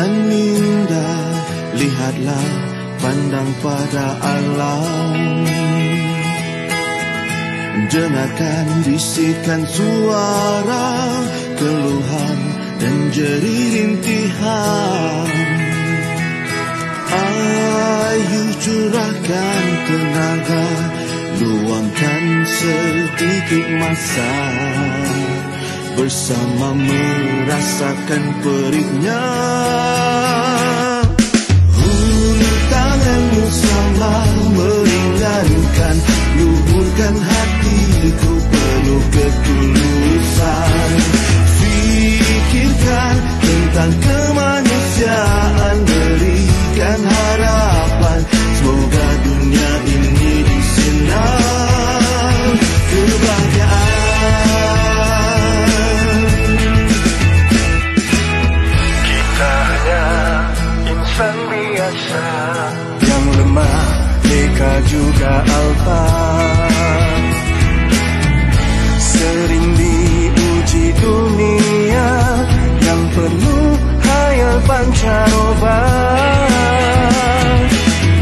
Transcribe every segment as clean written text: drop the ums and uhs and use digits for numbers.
dan indah, lihatlah, pandang pada alam. Dengarkan bisikan suara, keluhan dan jeri rintihan. Ayo curahkan tenaga, luangkan sedikit masa, bersama merasakan perihnya. Hulur tanganmu sama meringankan, luhurkan hatiku penuh ketulusan. Fikirkan tentang kemanusiaan, berikan harapan, semoga dunia ini disinar kebahagiaan. Kita hanya insan biasa yang lemah, neka juga alpa, sering diuji dunia yang penuh hayal pancaroba.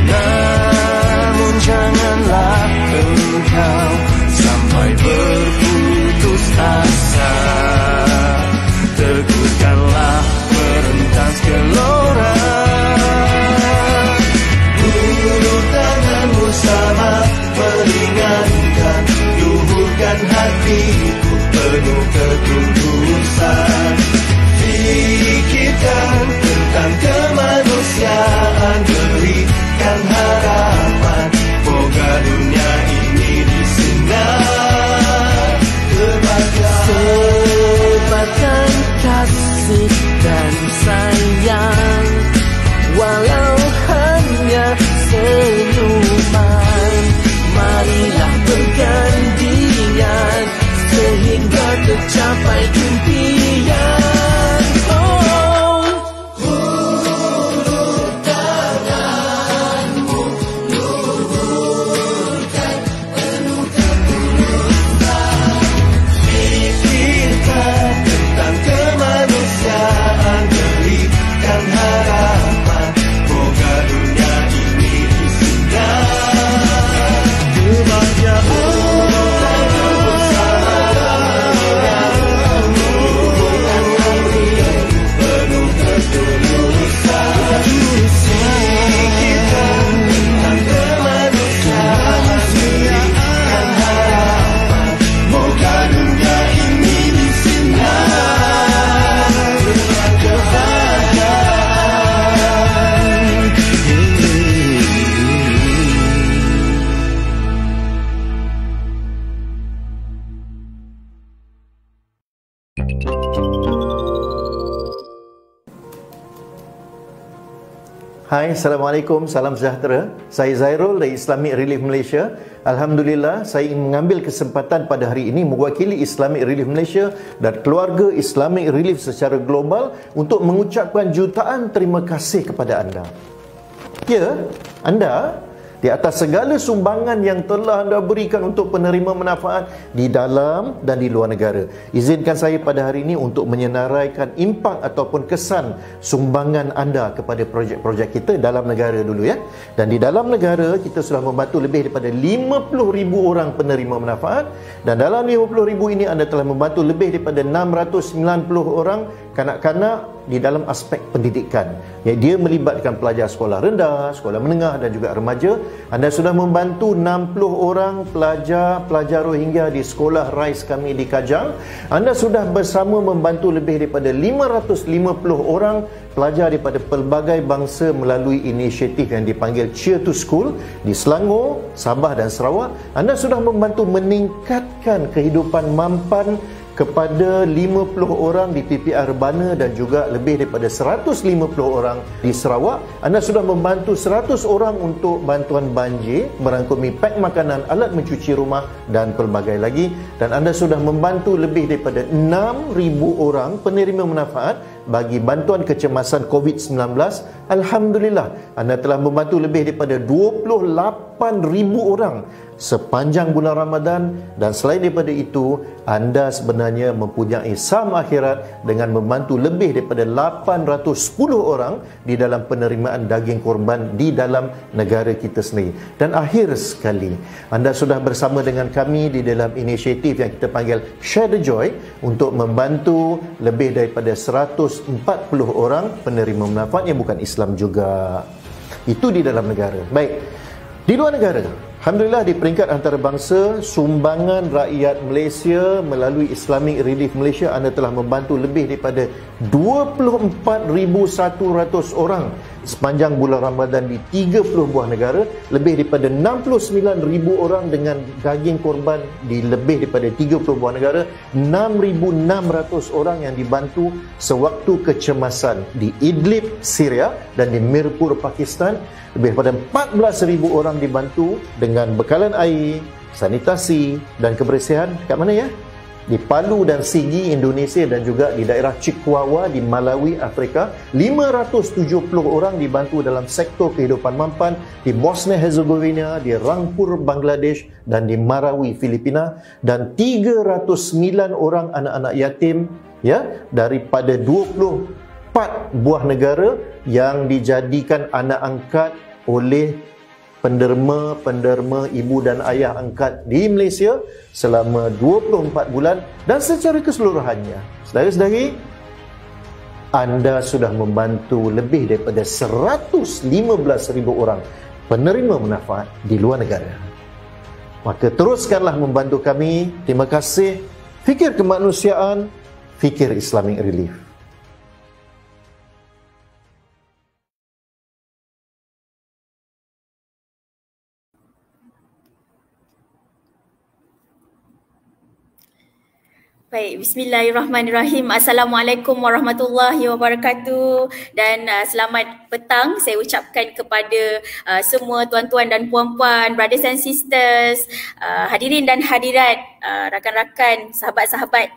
Namun janganlah engkau sampai berputus asa, teguhkanlah merentas gelora. Hulur tanganmu sama meringankan, luhurkan hatiku penuh ketulusan. Fikirkan tentang kemanusiaan, berikan harapan, moga dunia ini disinar kebahagiaan. Sebarkan kasih dan sayang, walau hanya senyuman. Marilah bergantian sehingga tercapai impian. Hai, Assalamualaikum, salam sejahtera. Saya Zairul dari Islamic Relief Malaysia. Alhamdulillah, saya ingin mengambil kesempatan pada hari ini mewakili Islamic Relief Malaysia dan keluarga Islamic Relief secara global untuk mengucapkan jutaan terima kasih kepada anda. Ya, anda di atas segala sumbangan yang telah anda berikan untuk penerima manfaat di dalam dan di luar negara. Izinkan saya pada hari ini untuk menyenaraikan impak ataupun kesan sumbangan anda kepada projek-projek kita dalam negara dulu ya. Dan di dalam negara kita sudah membantu lebih daripada 50,000 orang penerima manfaat, dan dalam 50,000 ini anda telah membantu lebih daripada 690 orang kanak-kanak di dalam aspek pendidikan. Dia melibatkan pelajar sekolah rendah, sekolah menengah dan juga remaja. Anda sudah membantu 60 orang pelajar Rohingya di sekolah RISE kami di Kajang. Anda sudah bersama membantu lebih daripada 550 orang pelajar daripada pelbagai bangsa melalui inisiatif yang dipanggil Cheer to School di Selangor, Sabah dan Sarawak. Anda sudah membantu meningkatkan kehidupan mampan kepada 50 orang di PPR Rebana dan juga lebih daripada 150 orang di Sarawak. Anda sudah membantu 100 orang untuk bantuan banjir, merangkumi pak makanan, alat mencuci rumah dan pelbagai lagi. Dan anda sudah membantu lebih daripada 6,000 orang penerima manfaat bagi bantuan kecemasan COVID-19. Alhamdulillah, anda telah membantu lebih daripada 28,000 orang sepanjang bulan Ramadan, dan selain daripada itu, anda sebenarnya mempunyai saham akhirat dengan membantu lebih daripada 810 orang di dalam penerimaan daging korban di dalam negara kita sendiri. Dan akhir sekali, anda sudah bersama dengan kami di dalam inisiatif yang kita panggil Share the Joy untuk membantu lebih daripada 140 orang penerima manfaat yang bukan Islam juga. Itu di dalam negara. Baik, di luar negara, alhamdulillah, di peringkat antarabangsa, sumbangan rakyat Malaysia melalui Islamic Relief Malaysia, anda telah membantu lebih daripada 24,100 orang sepanjang bulan Ramadan di 30 buah negara, lebih daripada 69,000 orang dengan daging korban di lebih daripada 30 buah negara, 6,600 orang yang dibantu sewaktu kecemasan di Idlib, Syria, dan di Mirpur, Pakistan. Lebih daripada 14,000 orang dibantu dengan bekalan air, sanitasi dan kebersihan. Kat mana ya? Di Palu dan Sigi, Indonesia, dan juga di daerah Cikwawa di Malawi, Afrika. 570 orang dibantu dalam sektor kehidupan mampan di Bosnia Herzegovina, di Rangpur, Bangladesh, dan di Marawi, Filipina. Dan 309 orang anak-anak yatim ya daripada 24 buah negara yang dijadikan anak angkat oleh penderma ibu dan ayah angkat di Malaysia selama 24 bulan. Dan secara keseluruhannya, saudara-saudari, anda sudah membantu lebih daripada 115,000 orang penerima manfaat di luar negara. Maka teruskanlah membantu kami. Terima kasih. Fikir kemanusiaan, fikir Islamic Relief. Baik, bismillahirrahmanirrahim. Assalamualaikum warahmatullahi wabarakatuh. Dan selamat petang saya ucapkan kepada semua tuan-tuan dan puan-puan, brothers and sisters, hadirin dan hadirat, rakan-rakan, sahabat-sahabat,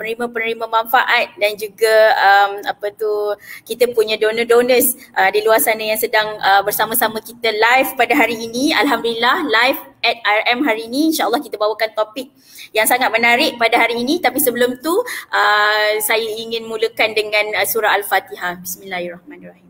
penerima-penerima manfaat, dan juga kita punya donor-donors di luar sana yang sedang bersama-sama kita live pada hari ini. Alhamdulillah, live at IRM hari ini, insyaAllah kita bawakan topik yang sangat menarik pada hari ini. Tapi sebelum tu, saya ingin mulakan dengan surah Al-Fatihah. Bismillahirrahmanirrahim.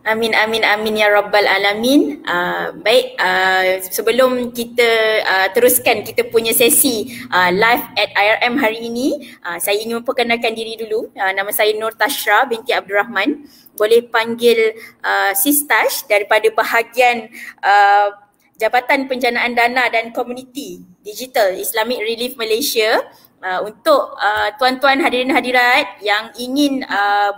Amin, amin, amin ya rabbal alamin. Baik, sebelum kita teruskan kita punya sesi live at IRM hari ini, saya ingin memperkenalkan diri dulu. Nama saya Nur Tashra binti Abdul Rahman. Boleh panggil Sis Tash daripada bahagian Jabatan Penjanaan Dana dan Komuniti Digital Islamic Relief Malaysia. Untuk tuan-tuan hadirin hadirat yang ingin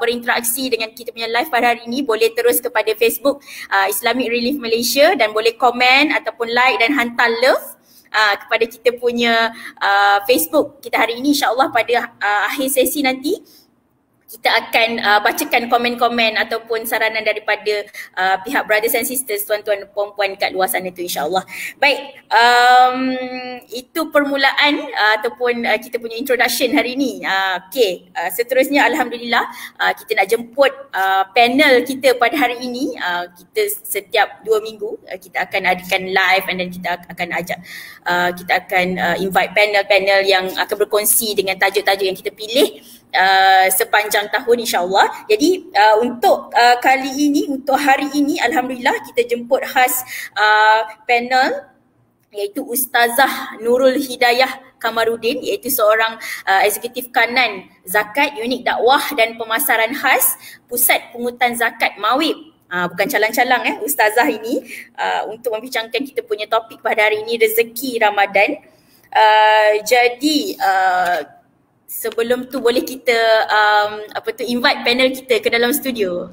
berinteraksi dengan kita punya live pada hari ini, boleh terus kepada Facebook Islamic Relief Malaysia dan boleh komen ataupun like dan hantar love kepada kita punya Facebook kita hari ini. InsyaAllah pada akhir sesi nanti kita akan bacakan komen-komen ataupun saranan daripada pihak brothers and sisters, tuan-tuan dan puan-puan kat luar sana tu, insyaAllah. Baik, itu permulaan ataupun kita punya introduction hari ini. Okay, seterusnya Alhamdulillah kita nak jemput panel kita pada hari ini. Kita setiap 2 minggu kita akan adakan live, and then kita akan ajak, kita akan invite panel-panel yang akan berkongsi dengan tajuk-tajuk yang kita pilih sepanjang tahun, insyaAllah. Jadi untuk kali ini, untuk hari ini, Alhamdulillah kita jemput khas panel, iaitu Ustazah Nurul Hidayah Kamarudin, iaitu seorang eksekutif kanan zakat unit dakwah dan pemasaran khas Pusat Pungutan Zakat Mawib. Bukan calang-calang Ustazah ini, untuk membincangkan kita punya topik pada hari ini, rezeki Ramadan. Jadi sebelum tu boleh kita invite panel kita ke dalam studio.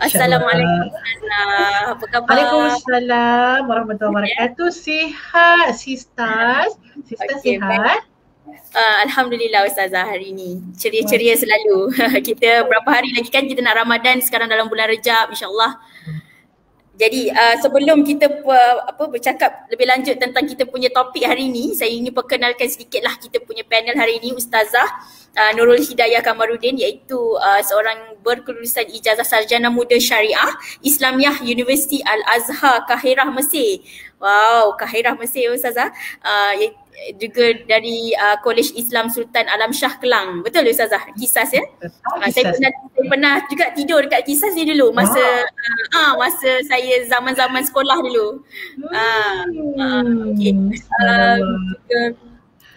Assalamualaikum Ustazah. Apa khabar? Waalaikumsalam warahmatullahi wabarakatuh. Sihat sisters. Sisters sihat? Alhamdulillah Ustazah, hari ni ceria-ceria selalu. Kita berapa hari lagi kan kita nak Ramadan sekarang dalam bulan Rejab, insyaAllah. Jadi sebelum kita bercakap lebih lanjut tentang kita punya topik hari ini, saya ingin perkenalkan sedikitlah kita punya panel hari ini, Ustazah Nurul Hidayah Kamarudin, iaitu seorang berkelulusan ijazah sarjana muda syariah Islamiah Universiti Al-Azhar Kahirah Mesir. Wow, Kahirah Mesir Ustazah. Juga dari Kolej Islam Sultan Alam Shah Kelang. Betul Ustazah? Kisas ya? Saya pernah juga tidur dekat Kisas ni dulu masa masa saya zaman-zaman sekolah dulu. Okay.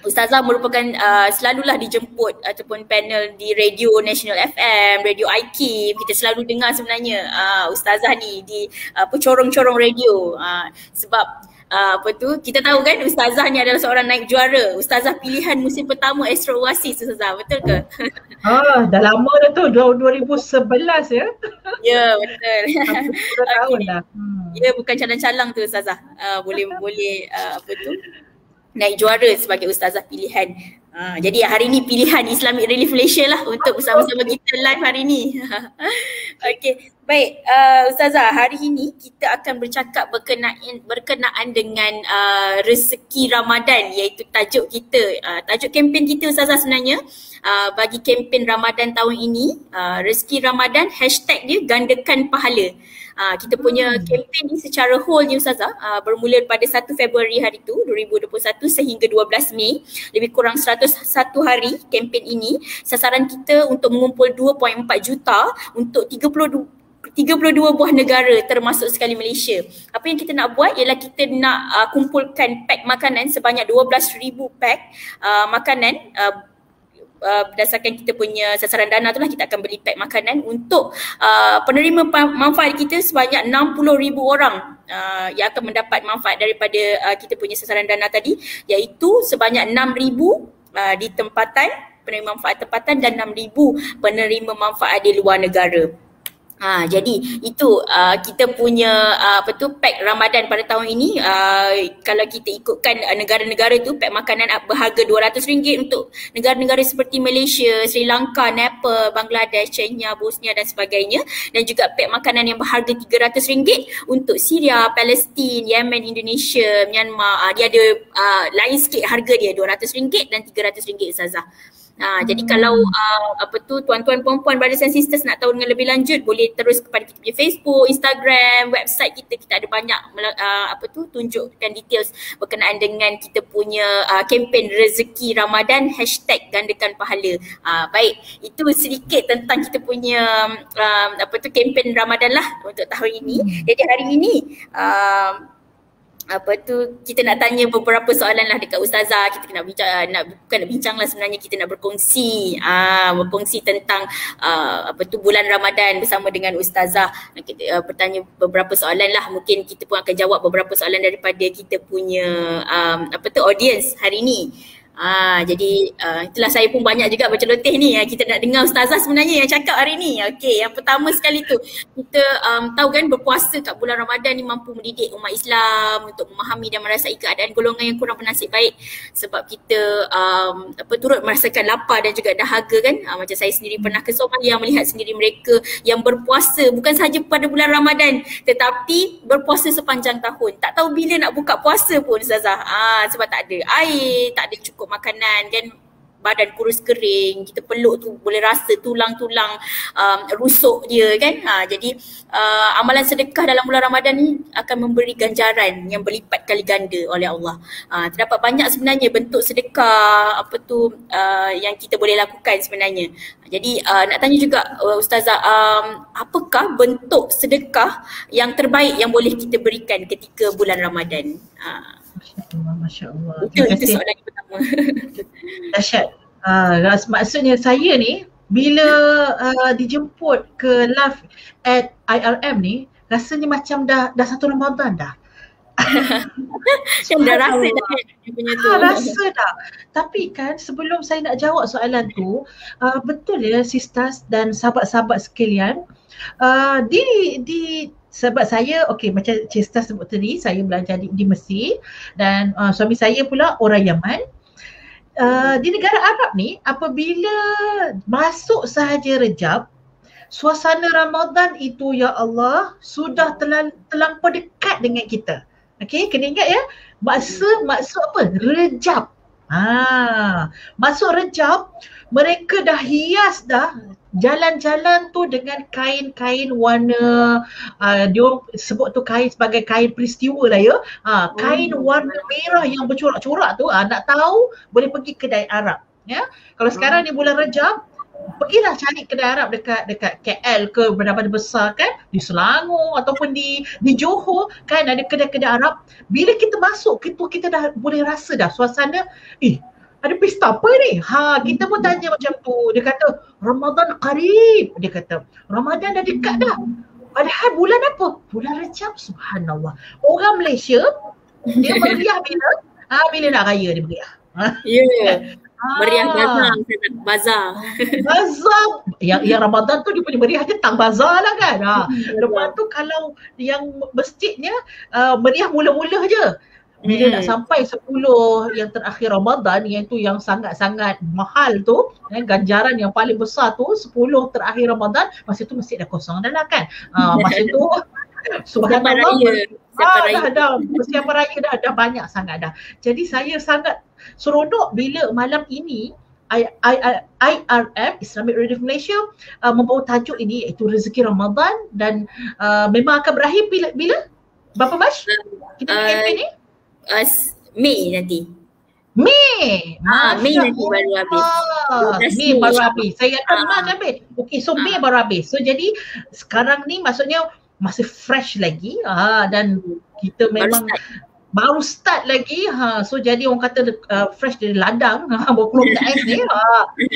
Ustazah merupakan selalulah dijemput ataupun panel di Radio National FM, Radio IKIM. Kita selalu dengar sebenarnya Ustazah ni di corong-corong radio. Sebab kita tahu kan Ustazah ni adalah seorang naib juara, Ustazah pilihan musim pertama Astro Oasis, Ustazah, betul ke? Dah lama dah tu, 2011 ya? Ya, betul. 10 tahun dah. Ya, bukan calang-calang tu Ustazah. Boleh naik juara sebagai Ustazah pilihan. Jadi hari ni pilihan Islamic Relief Malaysia lah untuk bersama-sama kita live hari ni. Okey, baik Ustazah, hari ini kita akan bercakap berkenaan dengan rezeki Ramadan, iaitu tajuk kita, tajuk kempen kita Ustazah sebenarnya bagi kempen Ramadan tahun ini, rezeki Ramadan hashtag dia gandakan pahala. Kita punya kempen ni secara whole ni Ustazah bermula pada 1 Februari hari tu 2021 sehingga 12 Mei, lebih kurang 101 hari kempen ini. Sasaran kita untuk mengumpul 2.4 juta untuk 32 buah negara termasuk sekali Malaysia. Apa yang kita nak buat ialah kita nak kumpulkan pack makanan sebanyak 12,000 pack makanan. Berdasarkan kita punya sasaran dana tu lah, kita akan beli pack makanan untuk penerima manfaat kita sebanyak 60,000 orang yang akan mendapat manfaat daripada kita punya sasaran dana tadi, iaitu sebanyak 6,000 di tempatan, penerima manfaat tempatan, dan 6,000 penerima manfaat di luar negara. Jadi itu kita punya pack Ramadan pada tahun ini. Kalau kita ikutkan negara-negara tu, pack makanan berharga RM200 untuk negara-negara seperti Malaysia, Sri Lanka, Nepal, Bangladesh, China, Bosnia dan sebagainya, dan juga pack makanan yang berharga RM300 untuk Syria, Palestin, Yemen, Indonesia, Myanmar. Dia ada lain sikit harga dia, RM200 dan RM300 Ustazah. Jadi kalau tuan-tuan, puan-puan, brothers and sisters nak tahu dengan lebih lanjut, boleh terus kepada kita punya Facebook, Instagram, website kita. Kita ada banyak tunjukkan details berkenaan dengan kita punya kempen rezeki Ramadan hashtag gandakan pahala. Baik, itu sedikit tentang kita punya kempen Ramadan lah untuk tahun ini. Jadi hari ini kita nak tanya beberapa soalan lah dekat Ustazah. Kita nak bincang lah sebenarnya, kita nak berkongsi tentang bulan Ramadan bersama dengan Ustazah. Kita bertanya beberapa soalan lah, mungkin kita pun akan jawab beberapa soalan daripada kita punya audience hari ni. Jadi itulah, saya pun banyak juga berceloteh ni. Kita nak dengar Ustazah sebenarnya yang cakap hari ni. Okey, yang pertama sekali tu, kita tahu kan berpuasa kat bulan Ramadan ni mampu mendidik umat Islam untuk memahami dan merasai keadaan golongan yang kurang bernasib baik. Sebab kita turut merasakan lapar dan juga dahaga kan. Macam saya sendiri pernah ke Somalia, melihat sendiri mereka yang berpuasa bukan sahaja pada bulan Ramadan, tetapi berpuasa sepanjang tahun. Tak tahu bila nak buka puasa pun Ustazah. Sebab tak ada air, tak ada cukup makanan kan, badan kurus kering, kita peluk tu boleh rasa tulang-tulang rusuk dia kan. Jadi amalan sedekah dalam bulan Ramadan ni akan memberi ganjaran yang berlipat kali ganda oleh Allah. Terdapat banyak sebenarnya bentuk sedekah yang kita boleh lakukan sebenarnya. Jadi nak tanya juga Ustazah, apakah bentuk sedekah yang terbaik yang boleh kita berikan ketika bulan Ramadan? Masya Allah. Itu soalan yang pertama. Dahsyat. Maksudnya saya ni bila dijemput ke live at IRM ni, rasanya macam dah satu Ramadan dah. Dah rasa dah punya tu. Rasa dah. Tapi kan sebelum saya nak jawab soalan tu, betul ya sisters dan sahabat-sahabat sekalian, di sebab saya, macam Cista sebut tadi, saya belajar di Mesir dan suami saya pula orang Yaman. Di negara Arab ni, apabila masuk sahaja Rejab, suasana Ramadan itu ya Allah sudah terlampau dekat dengan kita. Okey, kena ingat ya. Maksud apa? Rejab. Masuk Rejab, mereka dah hias dah jalan-jalan tu dengan kain-kain warna dia sebut tu kain sebagai kain peristiwa lah ya. Kain warna merah yang bercorak-corak tu, nak tahu boleh pergi kedai Arab ya. Kalau sekarang ni bulan Rejab, pergilah cari kedai Arab dekat KL ke benda-benda besar kan, di Selangor ataupun di Johor kan, ada kedai-kedai Arab. Bila kita masuk, kita dah boleh rasa dah suasana, ada pesta apa ni? Kita pun tanya macam tu. Dia kata Ramadan qarib. Dia kata Ramadan dah dekat dah. Padahal bulan apa? Bulan Rejab. Subhanallah. Orang Malaysia dia meriah bila? Bila nak raya dia meriah. Ya. Meriah bazar. Bazar. Yang Ramadan tu dia punya meriah dia tang bazar lah kan. Lepas tu kalau yang masjidnya meriah mula-mula je. Bila nak sampai 10 yang terakhir Ramadan, iaitu yang sangat-sangat mahal tu, ganjaran yang paling besar tu 10 terakhir Ramadan, masa tu masjid dah kosong dah lah kan. Masa tu subhanallah, persiapan raya dah banyak sangat dah. Jadi saya sangat seronok bila malam ini IRM, Islamic Relief Malaysia, membawa tajuk ini iaitu Rezeki Ramadan, dan memang akan berakhir bila? Berapa Mac? Kita kempen ni? Mei nanti. Mei nanti baru habis. Mei baru habis. Saya akan Mac habis. Okey, so Mei baru habis. So jadi sekarang ni maksudnya masih fresh lagi, dan kita memang baru start lagi. So jadi orang kata fresh dari ladang, baru keluar dari ais ni.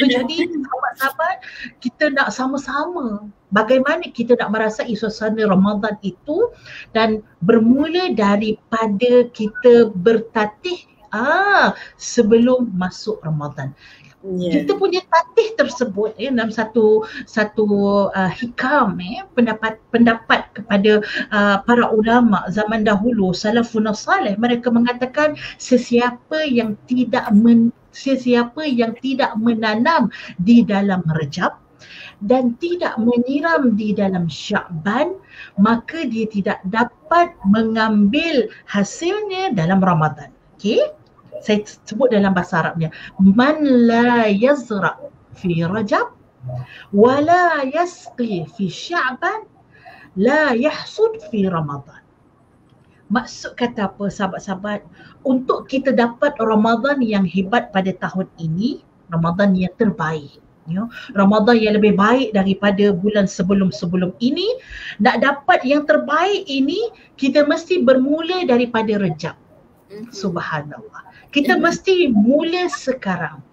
So jadi sahabat-sahabat, kita nak sama-sama bagaimana kita nak merasai suasana Ramadan itu, dan bermula daripada kita bertatih sebelum masuk Ramadan. Kita punya tatih tersebut dalam satu hikam, pendapat kepada para ulama zaman dahulu, salafun salih, mereka mengatakan sesiapa yang tidak menanam di dalam Rejab dan tidak menyiram di dalam Sya'ban, maka dia tidak dapat mengambil hasilnya dalam Ramadan. Okey? Saya sebut dalam bahasa Arabnya, man la yazra fi Rajab wa la yasqi fi Sya'ban la yahsud fi Ramadan. Maksud kata apa sahabat-sahabat? Untuk kita dapat Ramadan yang hebat pada tahun ini, Ramadan yang terbaik, Ramadan yang lebih baik daripada bulan sebelum-sebelum ini, nak dapat yang terbaik ini, kita mesti bermula daripada Rejab. Subhanallah. Kita mesti mula sekarang.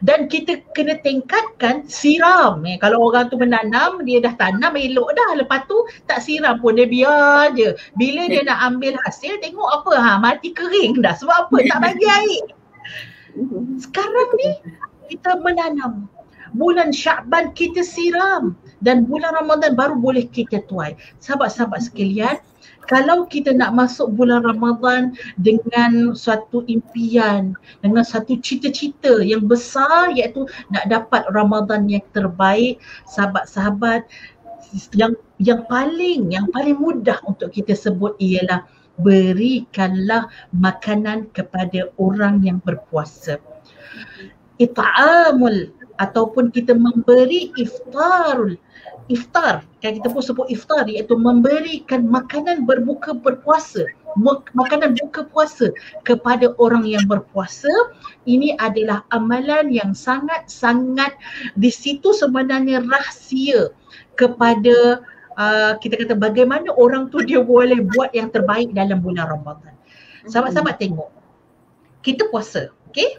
Dan kita kena tingkatkan siram. Kalau orang tu menanam, dia dah tanam elok dah. Lepas tu tak siram pun, dia biar je. Bila dia nak ambil hasil, tengok apa, mati kering dah. Sebab apa? Tak bagi air. Sekarang ni kita menanam. Bulan Sya'ban kita siram, dan bulan Ramadan baru boleh kita tuai. Sahabat-sahabat sekalian, kalau kita nak masuk bulan Ramadan dengan suatu impian, dengan satu cita-cita yang besar, iaitu nak dapat Ramadan yang terbaik, sahabat-sahabat, yang paling mudah untuk kita sebut ialah berikanlah makanan kepada orang yang berpuasa. It'amul, ataupun kita memberi iftar, kan kita pun sebut iftar, iaitu memberikan makanan berbuka berpuasa, makanan buka puasa kepada orang yang berpuasa. Ini adalah amalan yang sangat-sangat, di situ sebenarnya rahsia kepada kita kata bagaimana orang tu dia boleh buat yang terbaik dalam bulan Ramadan. Sahabat-sahabat tengok, kita puasa, okey?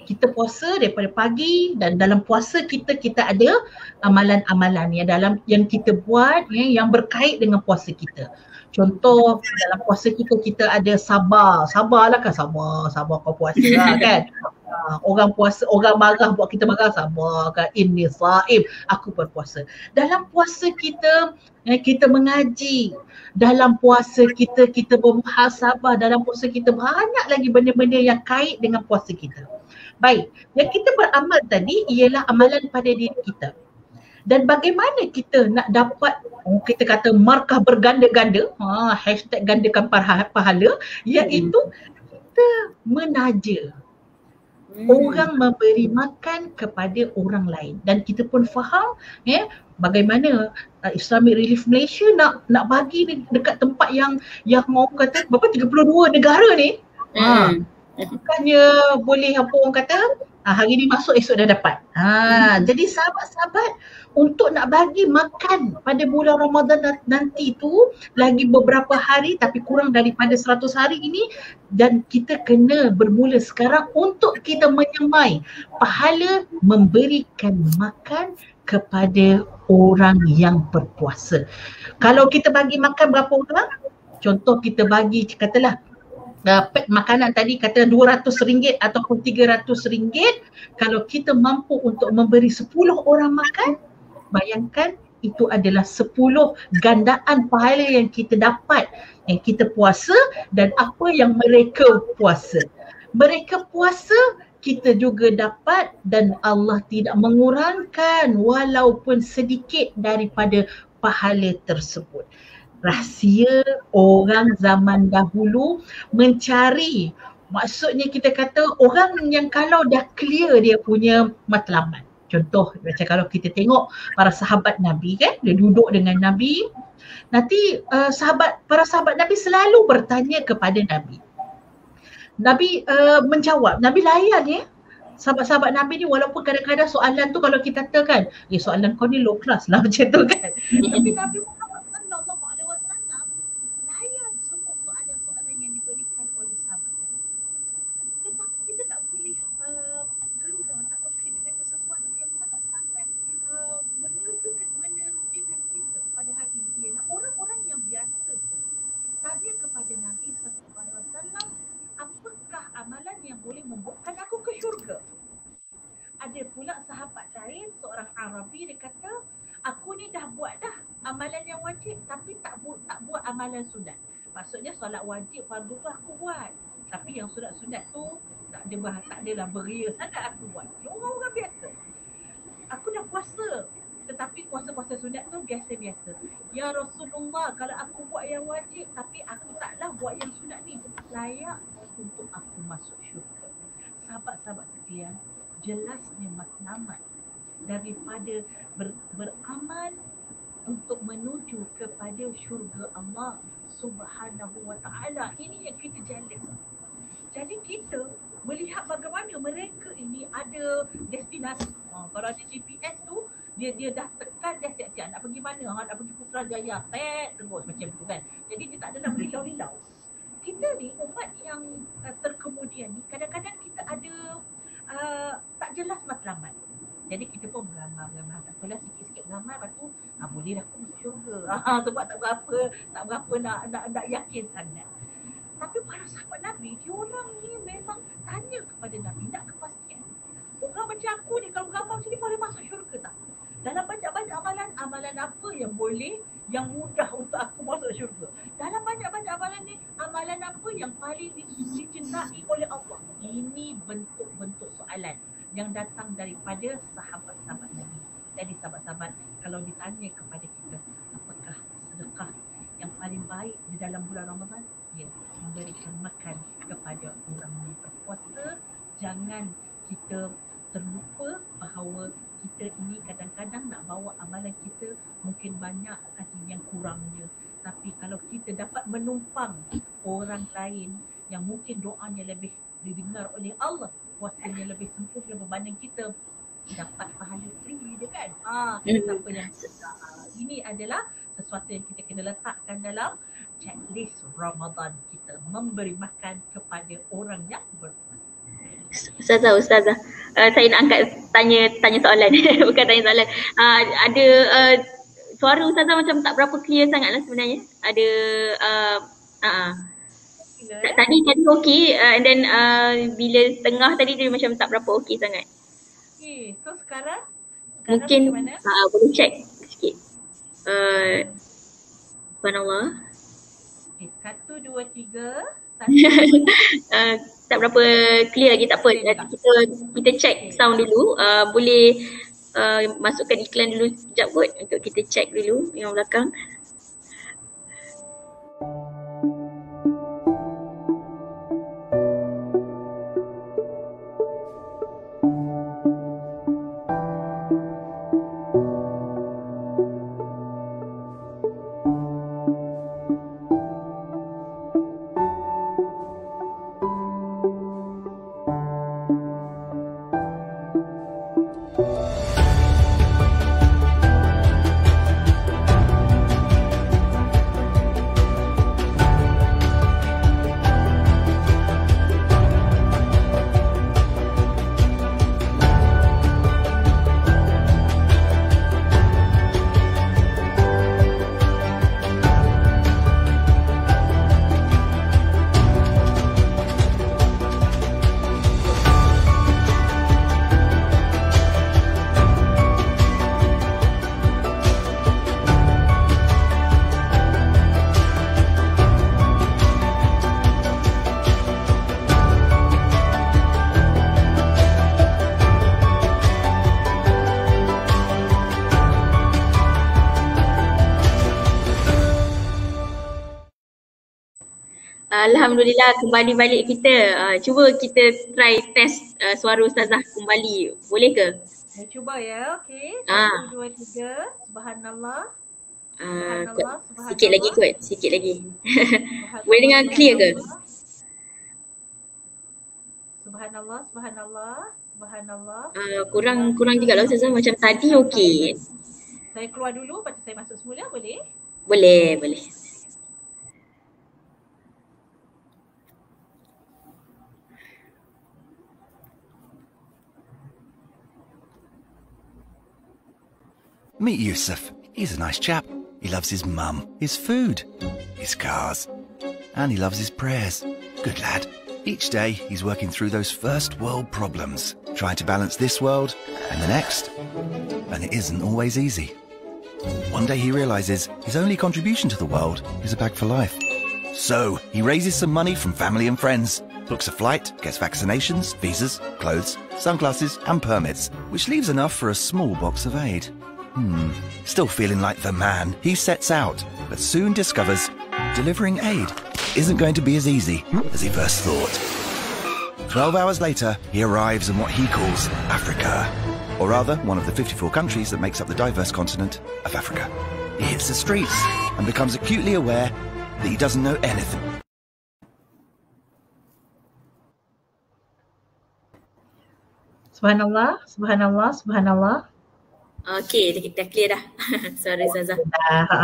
Kita puasa daripada pagi, dan dalam puasa kita ada amalan-amalan yang kita buat yang berkait dengan puasa kita. Contoh, dalam puasa kita ada sabarlah kan, sabar kau puasa lah kan. Orang puasa, orang marah buat kita marah, sabar kan, inni saim, aku berpuasa. Dalam puasa kita mengaji, dalam puasa kita bermuhasabah, dalam puasa kita banyak lagi benda-benda yang kait dengan puasa kita. Baik, yang kita beramal tadi ialah amalan pada diri kita. Dan bagaimana kita nak dapat kita kata markah berganda-ganda, hashtag gandakan pahala, iaitu kita menaja. Orang memberi makan kepada orang lain, dan kita pun faham bagaimana Islamic Relief Malaysia nak bagi dekat tempat yang orang kata berapa 32 negara ni. Bukannya boleh apa orang kata hari ni masuk esok dah dapat. Jadi sahabat-sahabat, untuk nak bagi makan pada bulan Ramadan nanti tu lagi beberapa hari, tapi kurang daripada 100 hari ini, dan kita kena bermula sekarang untuk kita menyemai pahala memberikan makan kepada orang yang berpuasa. Kalau kita bagi makan berapa orang? Contoh kita bagi katalah pack makanan tadi kata RM200 ataupun RM300, kalau kita mampu untuk memberi 10 orang makan, bayangkan itu adalah 10 gandaan pahala yang kita dapat, yang kita puasa dan apa yang mereka puasa. Mereka puasa, kita juga dapat, dan Allah tidak mengurangkan walaupun sedikit daripada pahala tersebut. Rahsia orang zaman dahulu mencari, maksudnya kita kata orang yang kalau dah clear dia punya matlamat. Contoh macam kalau kita tengok para sahabat Nabi kan, dia duduk dengan Nabi. Nanti para sahabat Nabi selalu bertanya kepada Nabi. Nabi menjawab, Nabi layan sahabat-sahabat Nabi ni, walaupun kadang-kadang soalan tu kalau kita katakan, soalan kau ni low class lah macam tu kan. Tapi Nabi Muhammad sallallahu alaihi wasallam layan semua soalan-soalan yang diberikan oleh sahabat Nabi. Tetapi kita tak boleh keluar atau kita kata sesuatu yang sangat-sangat menunjukkan kita pada hari ini, ialah orang-orang yang biasa tanya kepada Nabi sallallahu alaihi wasallam, apakah amalan yang boleh membawakan aku ke syurga? Ada pula sahabat lain, seorang Arabi, dia kata, aku ni dah buat dah amalan yang wajib tapi tak buat amalan sunat. Maksudnya solat wajib fardu tu aku buat, tapi yang sunat-sunat tu tak adalah beria sangat aku buat. Orang-orang biasa. Aku dah puasa, tetapi puasa-puasa sunat tu biasa-biasa. Ya Rasulullah, kalau aku buat yang wajib tapi aku taklah buat yang sunat ni, layak untuk aku masuk syurga. Sahabat-sahabat sekalian, jelasnya matlamat daripada beramal untuk menuju kepada syurga Allah Subhanahu wa ta'ala. Ini yang kita jelas. Jadi kita melihat bagaimana mereka ini ada destinasi. Kalau ada GPS tu, dia dah tekan, dia siap-siap nak pergi mana, nak pergi Putrajaya, terus macam tu kan. Jadi dia tak adalah berhilau-hilau. Kita ni umat yang terkemudian ni, kadang-kadang kita ada tak jelas matlamat. Jadi kita pun beramal, tak apalah, sikit-sikit beramal, lepas tu boleh dah aku masuk syurga. Sebab tak berapa nak yakin sangat. Tapi para sahabat Nabi, diorang ni memang tanya kepada Nabi, nak kepastian. Orang macam aku ni kalau beramal macam ni boleh masuk syurga tak? Dalam banyak-banyak amalan apa yang boleh, yang mudah untuk aku masuk syurga? Dalam banyak-banyak amalan ni, amalan apa yang paling dicintai oleh Allah? Ini bentuk-bentuk soalan yang datang daripada sahabat-sahabat Nabi. Jadi sahabat-sahabat, kalau ditanya kepada kita, apakah sedekah yang paling baik di dalam bulan Ramadan? Ya, memberikan makan kepada orang yang berpuasa. Jangan kita terlupa bahawa kita ini kadang-kadang nak bawa amalan kita mungkin banyak ada yang kurangnya. Tapi kalau kita dapat menumpang orang lain yang mungkin doanya lebih didengar oleh Allah, puasanya lebih sempurna berbanding kita, dapat pahala free dia kan. Siapa yang ini adalah sesuatu yang kita kena letakkan dalam checklist Ramadan kita, memberi makan kepada orang yang berpuasa. Ustazah, saya nak angkat tanya soalan. Bukan tanya soalan. Ada suara Ustazah macam tak berapa clear sangat lah sebenarnya. Ada tadi okey, and then bila tengah tadi dia macam tak berapa okey sangat. Okay, so sekarang mungkin macam mana? Boleh check sikit. Subhanallah. Okay, 1, 2, 3. Tak berapa clear lagi, tak apa. Kita check sound dulu. Boleh masukkan iklan dulu sekejap kot untuk kita check dulu yang belakang. Alhamdulillah kembali balik kita. Cuba kita try test suara Ustazah kembali. Boleh ke? Saya cuba ya. Okey. 1, 2, 3. Subhanallah. Subhanallah. Sikit lagi kot. Sikit lagi. Boleh dengar clear ke? Subhanallah. Subhanallah. Subhanallah. Kurang juga lah Ustazah. Macam tadi okey. Saya keluar dulu, lepas tu saya masuk semula, boleh? Boleh, boleh. Meet Yusuf. He's a nice chap. He loves his mum, his food, his cars, and he loves his prayers. Good lad. Each day he's working through those first world problems, trying to balance this world and the next, and it isn't always easy. One day he realizes his only contribution to the world is a bag for life. So he raises some money from family and friends, books a flight, gets vaccinations, visas, clothes, sunglasses and permits, which leaves enough for a small box of aid. Still feeling like the man, he sets out, but soon discovers delivering aid isn't going to be as easy as he first thought. 12 hours later, he arrives in what he calls Africa, or rather, one of the 54 countries that makes up the diverse continent of Africa. He hits the streets and becomes acutely aware that he doesn't know anything. Subhanallah, subhanallah, subhanallah. Okey, kita clear dah. Sorry Ustazah.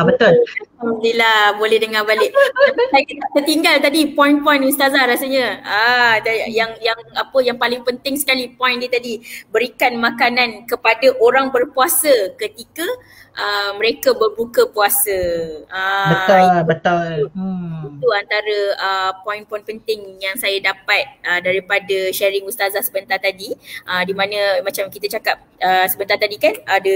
Betul. Alhamdulillah boleh dengar balik. Saya tak tertinggal tadi poin-poin Ustazah rasanya. Yang paling penting sekali poin dia tadi, berikan makanan kepada orang berpuasa ketika mereka berbuka puasa. Betul. Itu antara poin-poin penting yang saya dapat daripada sharing Ustazah sebentar tadi, di mana macam kita cakap sebentar tadi kan, ada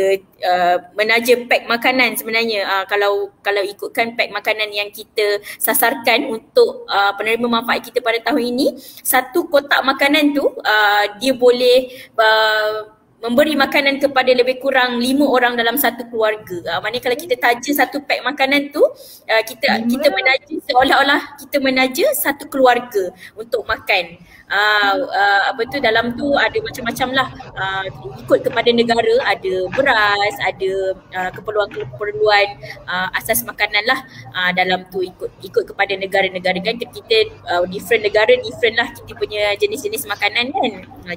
menaja pack makanan sebenarnya. Kalau ikutkan pack makanan yang kita sasarkan untuk penerima manfaat kita pada tahun ini, satu kotak makanan tu dia boleh memberi makanan kepada lebih kurang 5 orang dalam satu keluarga. Maknanya kalau kita taja satu pack makanan tu, kita menaja, seolah-olah kita menaja satu keluarga untuk makan. Dalam tu ada macam-macam lah, ikut kepada negara, ada beras, ada keperluan-keperluan asas makanan lah, dalam tu ikut kepada negara-negara kan. Kita different negara, different lah kita punya jenis-jenis makanan kan.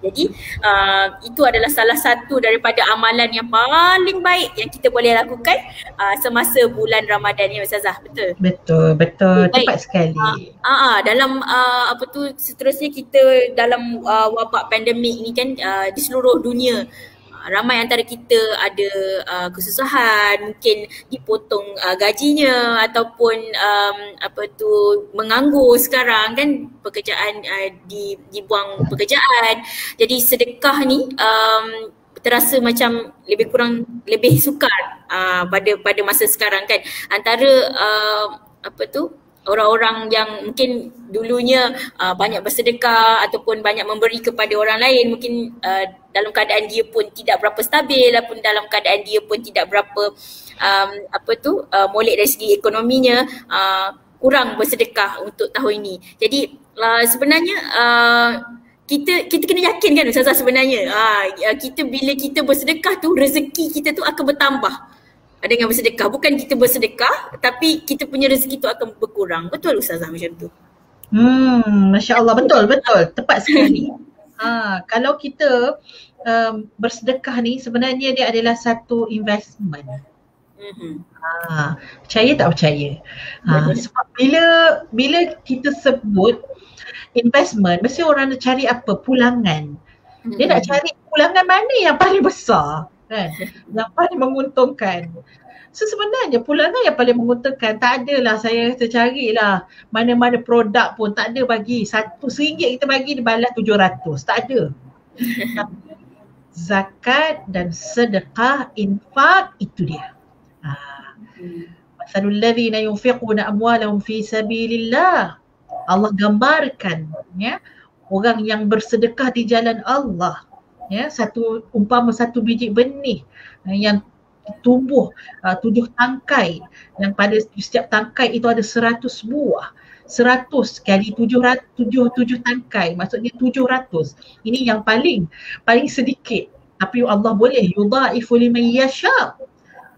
Jadi itu adalah salah satu daripada amalan yang paling baik yang kita boleh lakukan semasa bulan Ramadan ni Ustazah. Betul? Betul. Tepat sekali. Dalam seterusnya kita dalam wabak pandemik ni kan, di seluruh dunia ramai antara kita ada kesusahan, mungkin dipotong gajinya ataupun menganggur sekarang kan, pekerjaan dibuang pekerjaan. Jadi sedekah ni terasa macam lebih sukar pada masa sekarang kan. Antara orang-orang yang mungkin dulunya banyak bersedekah ataupun banyak memberi kepada orang lain, mungkin dalam keadaan dia pun tidak berapa stabil ataupun dalam keadaan dia pun tidak berapa molek dari segi ekonominya, kurang bersedekah untuk tahun ini. Jadi sebenarnya kita kena yakin kan Ustazah sebenarnya kita bila kita bersedekah tu rezeki kita tu akan bertambah dengan bersedekah. Bukan kita bersedekah tapi kita punya rezeki tu akan berkurang. Betul Ustazah macam tu? Masya Allah, betul, tepat sekali. Kalau kita bersedekah ni sebenarnya dia adalah satu investment. Percaya tak percaya? Sebab bila kita sebut investment, mesti orang nak cari apa? Pulangan. Dia nak cari pulangan mana yang paling besar, kan? Yang paling menguntungkan. So sebenarnya pulangan yang paling menguntungkan tak adalah saya carilah mana-mana produk pun, tak ada bagi RM1 kita bagi dia balas 700, tak ada. Zakat dan sedekah, infak, itu dia. Masalul ladzina yunfiquna amwalahum fi sabilillah. Allah gambarkan ya orang yang bersedekah di jalan Allah, ya, umpama satu biji benih yang tumbuh 7 tangkai, yang pada setiap tangkai itu ada 100 buah. 100 kali 7 tangkai, maksudnya 700. Ini yang paling sedikit. Tapi Allah boleh yudha'ifu liman yasha.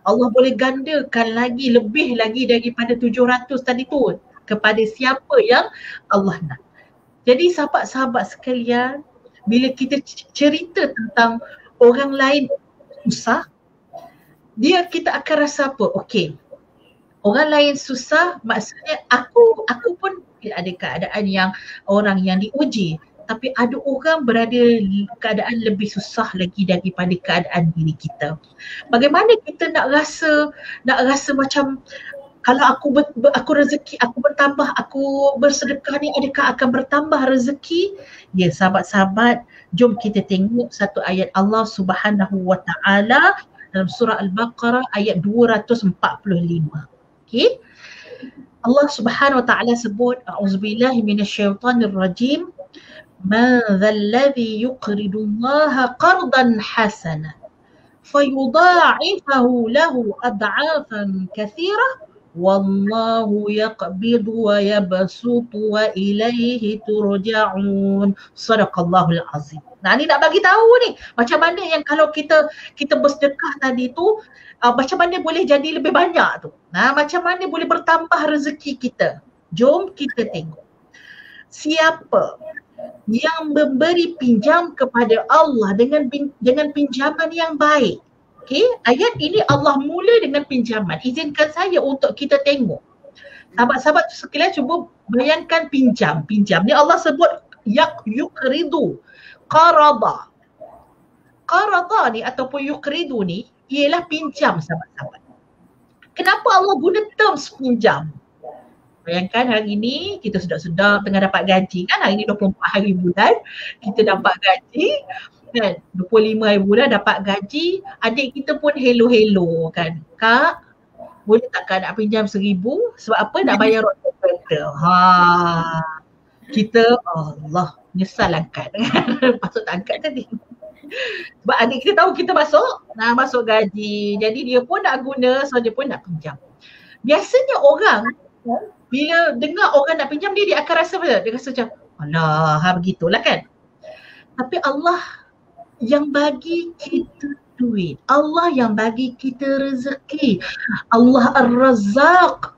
Allah boleh gandakan lagi, lebih lagi daripada 700 tadi tu kepada siapa yang Allah nak. Jadi sahabat-sahabat sekalian, bila kita cerita tentang orang lain susah, kita akan rasa apa? Okey, orang lain susah, maksudnya aku pun ada keadaan yang orang yang diuji, tapi ada orang berada keadaan lebih susah lagi daripada keadaan diri kita. Bagaimana kita nak rasa macam kalau aku rezeki aku bertambah, aku bersedekah ni, adakah akan bertambah rezeki? Ya sahabat-sahabat, jom kita tengok satu ayat Allah Subhanahu wa taala dalam surah Al-Baqarah ayat 245. Okey. Allah Subhanahu wa taala sebut, a'udzubillahi minasyaitonir rajim. Ma dzalladzi yuqridu Allah qardan hasana fayudha'ifahu lahu ad'afan katsirah wallahu yaqbidu wa yabsutu wa ilaihi turja'un. Sadaqallahul azim. Nah, ni nak bagi tahu ni macam mana yang kalau kita bersedekah tadi tu macam mana boleh jadi lebih banyak tu. Nah, macam mana boleh bertambah rezeki kita. Jom kita tengok. Siapa yang memberi pinjam kepada Allah dengan pinjaman yang baik. Okey, ayat ini Allah mula dengan pinjaman. Izinkan saya untuk kita tengok. Sahabat-sahabat sekalian cuba bayangkan pinjam. Ni Allah sebut yuqridu. Qarada ni ataupun yuqridu ni ialah pinjam sahabat-sahabat. Kenapa Allah guna terms pinjam? Bayangkan hari ini kita sedap-sedap tengah dapat gaji kan, hari ini 24 hari bulan kita dapat gaji kan, 25 hari bulan dapat gaji, adik kita pun hello kan, Kak boleh tak Kak nak pinjam 1,000 sebab apa, nak bayar road kereta. Kita Allah nyesal angkat patut tak angkat tadi. Sebab adik kita tahu kita masuk gaji, jadi dia pun nak guna, so dia pun nak pinjam. Biasanya orang bila dengar orang nak pinjam dia akan rasa apa? Dia rasa macam alah begitulah kan. Tapi Allah yang bagi kita duit, Allah yang bagi kita rezeki, Allah Ar-Razzaq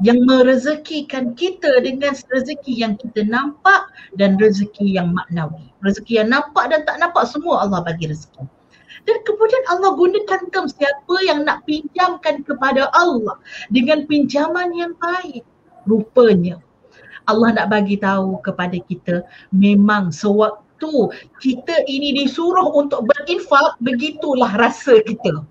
yang merezekikan kita dengan rezeki yang kita nampak dan rezeki yang maknawi. Rezeki yang nampak dan tak nampak semua Allah bagi rezeki. Dan kemudian Allah gunakan term siapa yang nak pinjamkan kepada Allah dengan pinjaman yang baik. Rupanya Allah nak bagi tahu kepada kita memang sewaktu kita ini disuruh untuk berinfak, begitulah rasa kita.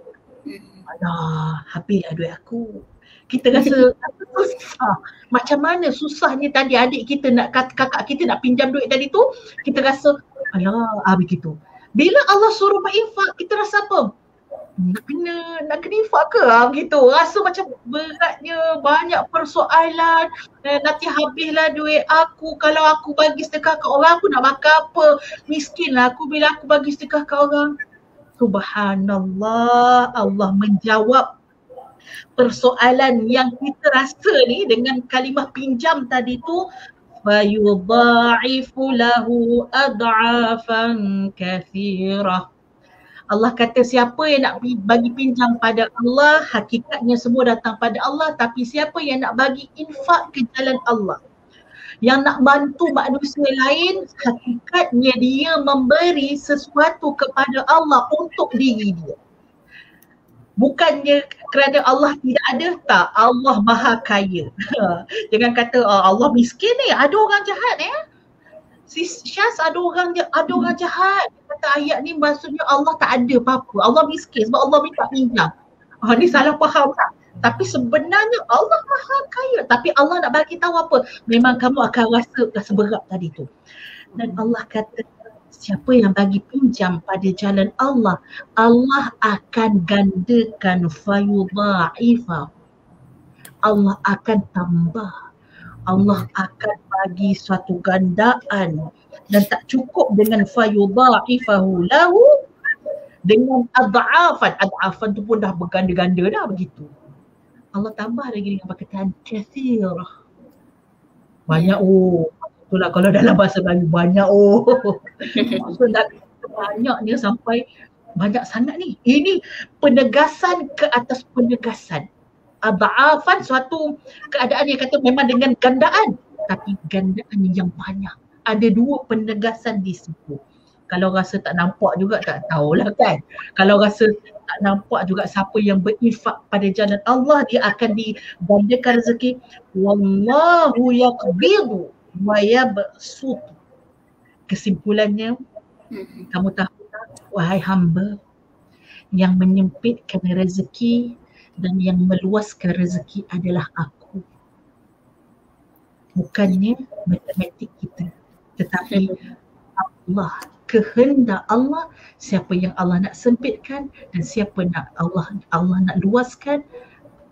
Alah, habislah duit aku. Kita rasa susah. Macam mana susahnya tadi adik kita kakak kita nak pinjam duit tadi tu, kita rasa alah begitu. Bila Allah suruh berinfak, kita rasa apa? nak kena infak ke? Gitu. Rasa macam beratnya, banyak persoalan. Nanti habislah duit aku. Kalau aku bagi sedekah ke orang, aku nak makan apa? Miskin lah aku bila aku bagi sedekah ke orang. Subhanallah, Allah menjawab persoalan yang kita rasa ni dengan kalimah pinjam tadi tu, fayudha'ifu lahu ad'afan kathirah. Allah kata siapa yang nak bagi pinjam pada Allah, hakikatnya semua datang pada Allah. Tapi siapa yang nak bagi infak ke jalan Allah, yang nak bantu manusia lain, hakikatnya dia memberi sesuatu kepada Allah untuk diri dia. Bukannya kerana Allah tidak ada, tak. Allah maha kaya. Jangan kata Allah miskin ni, ada orang jahat Syaz, ada orang jahat. Kata ayat ni maksudnya Allah tak ada apa-apa. Allah miskin sebab Allah minta pinjam. Ni salah faham tak? Tapi sebenarnya Allah maha kaya. Tapi Allah nak bagi tahu apa? Memang kamu akan rasa berat tadi tu. Dan Allah kata siapa yang bagi pinjam pada jalan Allah, Allah akan gandakan fayudha'ifa. Allah akan tambah. Allah akan bagi suatu gandaan, dan tak cukup dengan fayudha'ifahu lahu, dengan ad'afan tu pun dah berganda-ganda dah begitu. Allah tambah lagi dengan perkataan kathirah. Banyak itulah kalau dalam bahasa Melayu banyak maksudnya banyaknya sampai banyak sangat ni. Ini penegasan ke atas penegasan. Ad'afan suatu keadaan yang kata memang dengan gandaan, tapi gandaan yang banyak. Ada dua penegasan di situ. Kalau rasa tak nampak juga tak tahulah kan. Kalau rasa tak nampak juga siapa yang berinfak pada jalan Allah, dia akan digandakan rezeki. Wallahu yaqbidu wa yabsutu. Kesimpulannya, kamu tahu tak, wahai hamba, yang menyempitkan rezeki dan yang meluaskan rezeki adalah aku. Bukannya matematik kita, tetapi Allah, kehendak Allah. Siapa yang Allah nak sempitkan dan siapa nak Allah nak luaskan,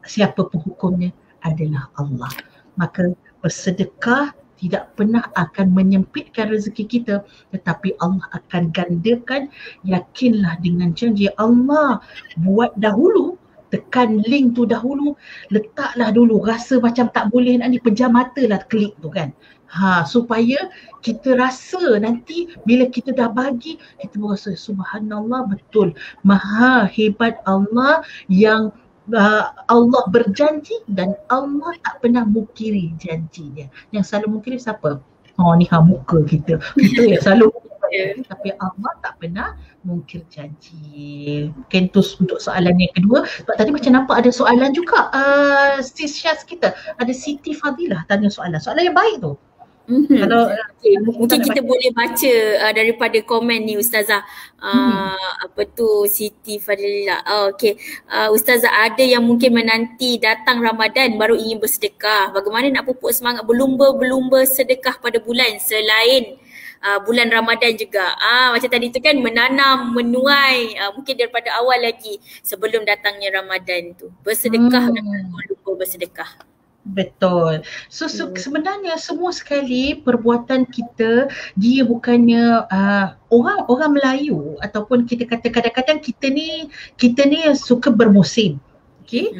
siapa penghukumnya adalah Allah. Maka bersedekah tidak pernah akan menyempitkan rezeki kita, tetapi Allah akan gandakan. Yakinlah dengan janji Allah. Buat dahulu, tekan link tu dahulu, letaklah dulu, rasa macam tak boleh nak ni, pejam mata lah klik tu kan. Supaya kita rasa nanti bila kita dah bagi, kita merasa subhanallah, betul maha hebat Allah yang Allah berjanji dan Allah tak pernah mungkiri janjinya. Yang selalu mungkiri siapa? Ni muka kita. Kita yang selalu tapi Allah tak pernah mungkir janji. Mungkin tu untuk soalan yang kedua. Sebab tadi macam nampak ada soalan juga Sis Syaz kita. Ada Siti Fadilah tanya soalan yang baik tu. Kalau mungkin kita boleh baca daripada komen ni Ustazah. Apa tu Siti Fadilah. Ustazah, ada yang mungkin menanti datang Ramadan baru ingin bersedekah. Bagaimana nak pupuk semangat berlumba-berlumba sedekah pada bulan selain bulan Ramadan juga. Macam tadi tu kan, menanam, menuai mungkin daripada awal lagi sebelum datangnya Ramadan tu. Bersedekah dan berlumba bersedekah. Betul. So sebenarnya semua sekali perbuatan kita, dia bukannya orang Melayu ataupun kita kata kadang-kadang kita ni suka bermusim. Okay.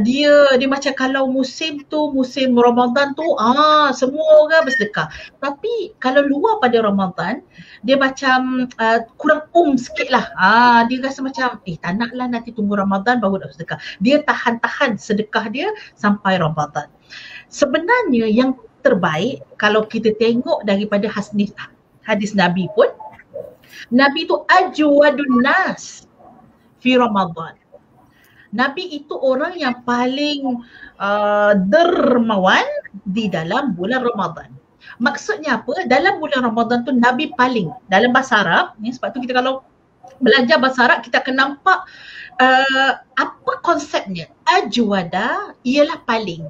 Dia macam kalau musim Ramadan tu semua orang bersedekah. Tapi kalau luar pada Ramadan, dia macam kurang sikit lah. Dia rasa macam tak nak lah, nanti tunggu Ramadan baru nak sedekah. Dia tahan sedekah dia sampai Ramadan. Sebenarnya yang terbaik kalau kita tengok daripada hadis Nabi pun, Nabi tu ajwadun nas fi Ramadan. Nabi itu orang yang paling dermawan di dalam bulan Ramadan. Maksudnya apa? Dalam bulan Ramadan tu Nabi paling, dalam bahasa Arab ni, sebab tu kita kalau belajar bahasa Arab kita akan nampak apa konsepnya. Ajwada ialah paling.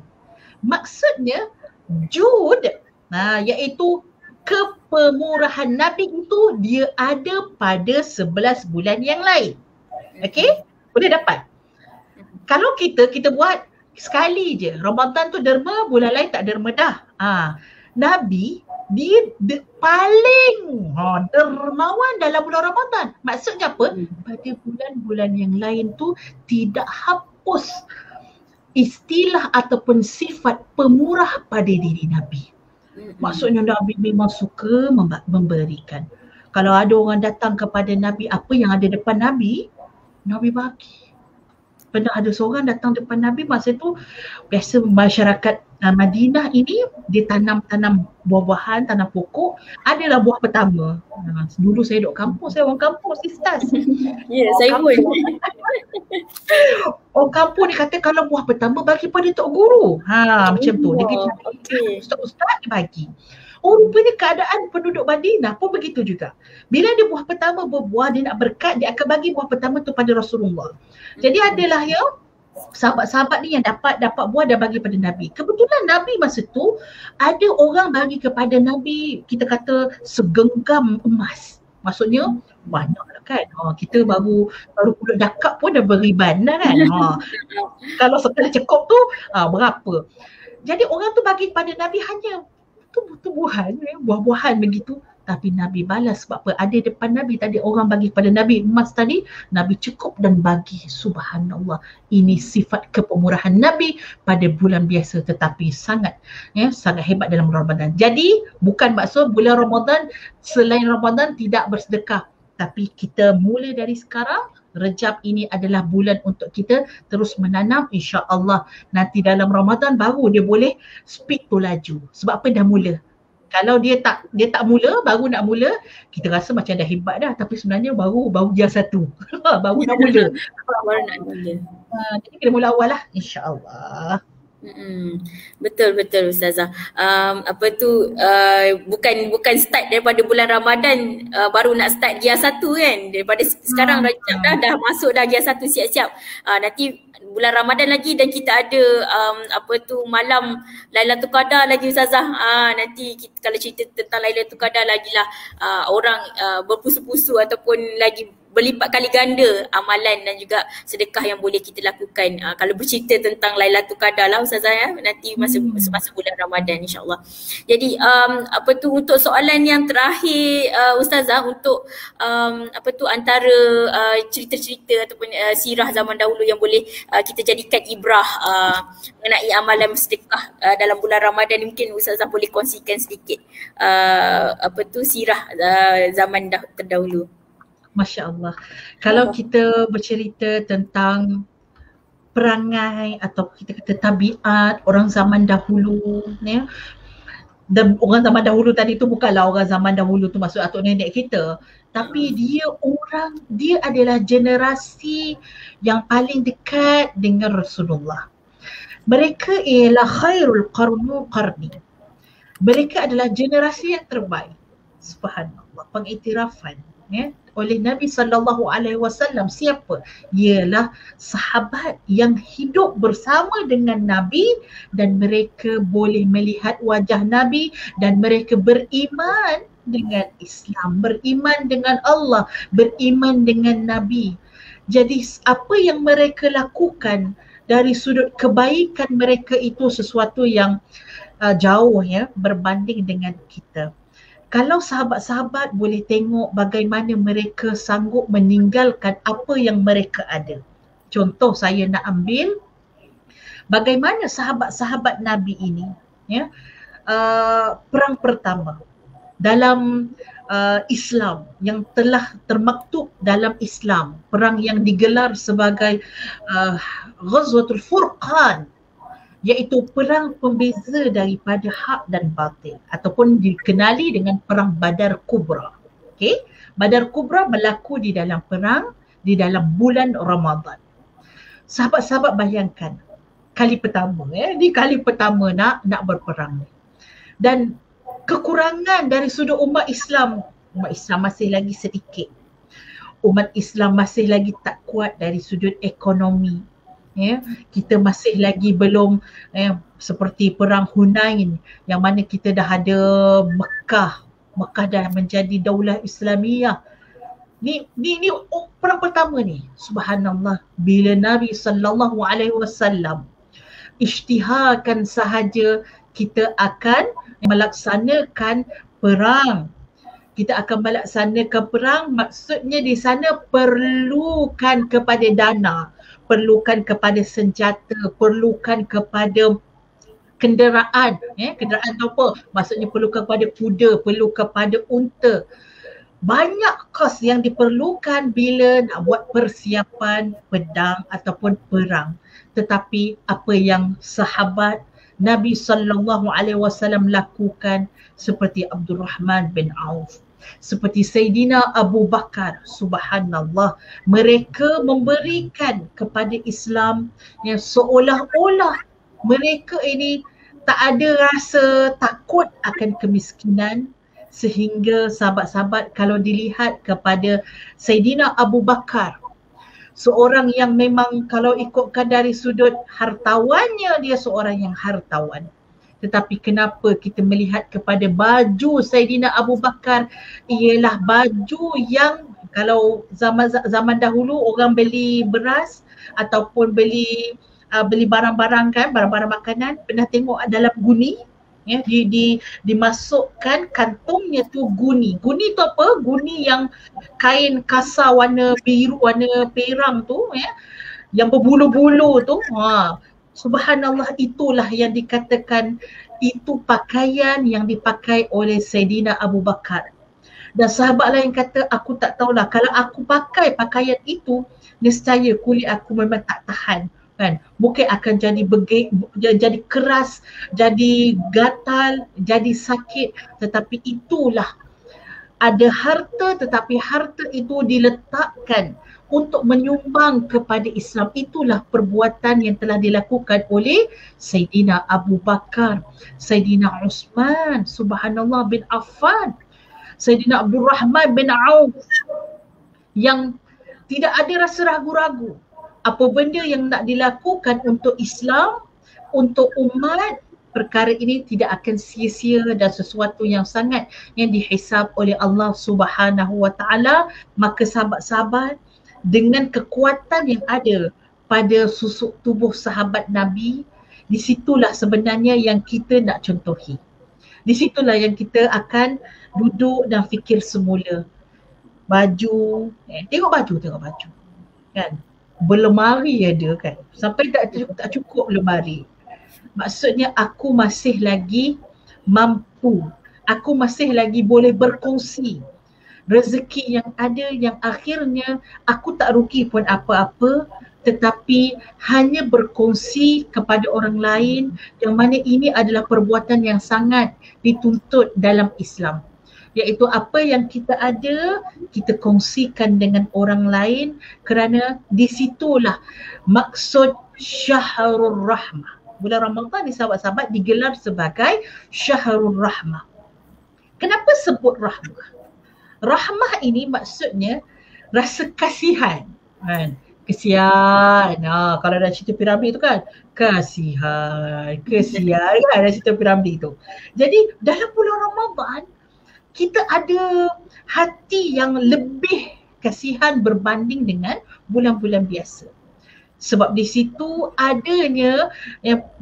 Maksudnya jud, iaitu kepemurahan Nabi itu dia ada pada 11 bulan yang lain. Okey? Boleh dapat. Kalau kita buat sekali je, Ramadan tu derma, bulan lain tak derma dah. Nabi dia paling dermawan dalam bulan Ramadan. Maksudnya apa? Pada bulan-bulan yang lain tu tidak hapus istilah ataupun sifat pemurah pada diri Nabi. Maksudnya Nabi memang suka memberikan. Kalau ada orang datang kepada Nabi, apa yang ada depan Nabi, Nabi bagi. Pernah ada seorang datang depan Nabi, masa tu biasa masyarakat Madinah ini dia tanam buah-buahan, tanam pokok. Adalah buah pertama. Dulu saya duduk kampung, saya orang kampung sistas. Ya, saya pun. Orang kampung ni kata kalau buah pertama bagi pada tok guru. Macam tu. Dia kata ustaz-ustaz dia bagi. Rupanya keadaan penduduk Madinah pun begitu juga. Bila dia buah pertama berbuah, dia nak berkat, dia akan bagi buah pertama tu pada Rasulullah. Jadi adalah yang sahabat-sahabat ni yang dapat buah dan bagi pada Nabi. Kebetulan Nabi masa tu ada orang bagi kepada Nabi, kita kata segenggam emas. Maksudnya banyak lah kan. Kita baru pulut dakap pun dah beriban dah kan. Kalau sekali cekop tu berapa. Jadi orang tu bagi kepada Nabi hanya tumbuhan, buah-buahan begitu. Tapi Nabi balas sebab apa? Ada depan Nabi tadi orang bagi kepada Nabi emas tadi, Nabi cukup dan bagi. Subhanallah. Ini sifat kepemurahan Nabi pada bulan biasa tetapi sangat hebat dalam Ramadan. Jadi bukan maksud bulan Ramadan selain Ramadan tidak bersedekah. Tapi kita mula dari sekarang, Rejab ini adalah bulan untuk kita terus menanam. InsyaAllah nanti dalam Ramadan baru dia boleh speed tu laju. Sebab apa? Dah mula. Kalau dia tak mula, baru nak mula, kita rasa macam dah hebat dah. Tapi sebenarnya baru dia satu. Baru nak mula. Baru nak mula. Jadi kena mula awal lah, insyaAllah. Betul Ustazah. Bukan start daripada bulan Ramadan baru nak start gear 1 kan. Daripada sekarang Rajab dah masuk dah gear 1 siap-siap. Nanti bulan Ramadan lagi dan kita ada malam Lailatul Qadar lagi Ustazah. Nanti kita, kalau cerita tentang Lailatul Qadar lagilah orang berpusu-pusu ataupun lagi berlipat kali ganda amalan dan juga sedekah yang boleh kita lakukan. Kalau bercerita tentang Lailatul Qadar lah Ustazah nanti semasa bulan Ramadan insya-Allah. Jadi untuk soalan yang terakhir Ustazah untuk antara cerita-cerita ataupun sirah zaman dahulu yang boleh kita jadikan ibrah mengenai amalan sedekah dalam bulan Ramadan, mungkin Ustazah boleh kongsikan sedikit sirah zaman terdahulu. Masya Allah. Kalau kita bercerita tentang perangai atau kita kata tabiat orang zaman dahulu, dan orang zaman dahulu tadi tu bukanlah orang zaman dahulu tu maksud atuk nenek kita, tapi dia adalah generasi yang paling dekat dengan Rasulullah. Mereka ialah khairul qarni. Mereka adalah generasi yang terbaik. Subhanallah, pengiktirafan oleh Nabi SAW. Siapa? Ialah sahabat yang hidup bersama dengan Nabi dan mereka boleh melihat wajah Nabi dan mereka beriman dengan Islam, beriman dengan Allah, beriman dengan Nabi. Jadi apa yang mereka lakukan dari sudut kebaikan mereka itu sesuatu yang jauh berbanding dengan kita. Kalau sahabat-sahabat boleh tengok bagaimana mereka sanggup meninggalkan apa yang mereka ada. Contoh saya nak ambil bagaimana sahabat-sahabat Nabi ini perang pertama dalam Islam yang telah termaktub dalam Islam, perang yang digelar sebagai Ghazwatul Furqan, iaitu perang pembeza daripada hak dan batil ataupun dikenali dengan perang Badar Kubra. Okey, Badar Kubra berlaku di dalam perang di dalam bulan Ramadan. Sahabat-sahabat bayangkan kali pertama di kali pertama nak berperang. Dan kekurangan dari sudut umat Islam masih lagi sedikit. Umat Islam masih lagi tak kuat dari sudut ekonomi. Kita masih lagi belum seperti perang Hunain yang mana kita dah ada Mekah dah menjadi daulah Islamiyah. Ni perang pertama ni. Subhanallah, bila Nabi SAW isytiharkan sahaja kita akan melaksanakan perang. Kita akan melaksanakan perang, maksudnya di sana perlukan kepada dana, perlukan kepada senjata, perlukan kepada kenderaan. Kenderaan tu apa? Maksudnya perlukan kepada kuda, perlu kepada unta. Banyak kos yang diperlukan bila nak buat persiapan pedang ataupun perang. Tetapi apa yang sahabat Nabi SAW lakukan, seperti Abdul Rahman bin Auf, seperti Sayyidina Abu Bakar, subhanallah, mereka memberikan kepada Islam yang seolah-olah mereka ini tak ada rasa takut akan kemiskinan, sehingga sahabat-sahabat kalau dilihat kepada Sayyidina Abu Bakar, seorang yang memang kalau ikutkan dari sudut hartawannya, dia seorang yang hartawan. Tetapi kenapa kita melihat kepada baju Sayyidina Abu Bakar, ialah baju yang kalau zaman dahulu orang beli beras ataupun beli barang-barang kan, barang-barang makanan, pernah tengok dalam guni, ya, dimasukkan kantongnya tu guni. Guni tu apa? Guni yang kain kasar warna biru, warna perang tu, ya, yang berbulu-bulu tu. Subhanallah, itulah yang dikatakan itu pakaian yang dipakai oleh Sayyidina Abu Bakar. Dan sahabat lain kata, aku tak tahulah, kalau aku pakai pakaian itu, nescaya kulit aku memang tak tahan. Kan? Mungkin akan jadi keras, jadi gatal, jadi sakit. Tetapi itulah, ada harta tetapi harta itu diletakkan untuk menyumbang kepada Islam. Itulah perbuatan yang telah dilakukan oleh Sayyidina Abu Bakar, Sayyidina Uthman, subhanallah, bin Affan, Sayyidina Abdul Rahman bin Auf, yang tidak ada rasa ragu-ragu. Apa benda yang nak dilakukan untuk Islam, untuk umat, perkara ini tidak akan sia-sia dan sesuatu yang sangat yang dihisab oleh Allah Subhanahu Wa Taala. Maka sahabat-sahabat, dengan kekuatan yang ada pada susuk tubuh sahabat Nabi, di situlah sebenarnya yang kita nak contohi. Di situlah yang kita akan duduk dan fikir semula. Baju, tengok baju kan, berlemari ada kan, sampai tak cukup lemari. Maksudnya aku masih lagi mampu, aku masih lagi boleh berkongsi rezeki yang ada, yang akhirnya aku tak rugi pun apa-apa, tetapi hanya berkongsi kepada orang lain, yang mana ini adalah perbuatan yang sangat dituntut dalam Islam. Iaitu apa yang kita ada, kita kongsikan dengan orang lain, kerana di situlah maksud Syahrul Rahmah. Bulan Ramadan ni sahabat-sahabat digelar sebagai Syahrul Rahmah. Kenapa sebut rahmah? Rahmah ini maksudnya rasa kasihan. Kan? Kesian. Kalau ada cerita Piramli tu kan, kasihan kan ada cerita Piramli tu. Jadi dalam bulan Ramadan, kita ada hati yang lebih kasihan berbanding dengan bulan-bulan biasa. Sebab di situ adanya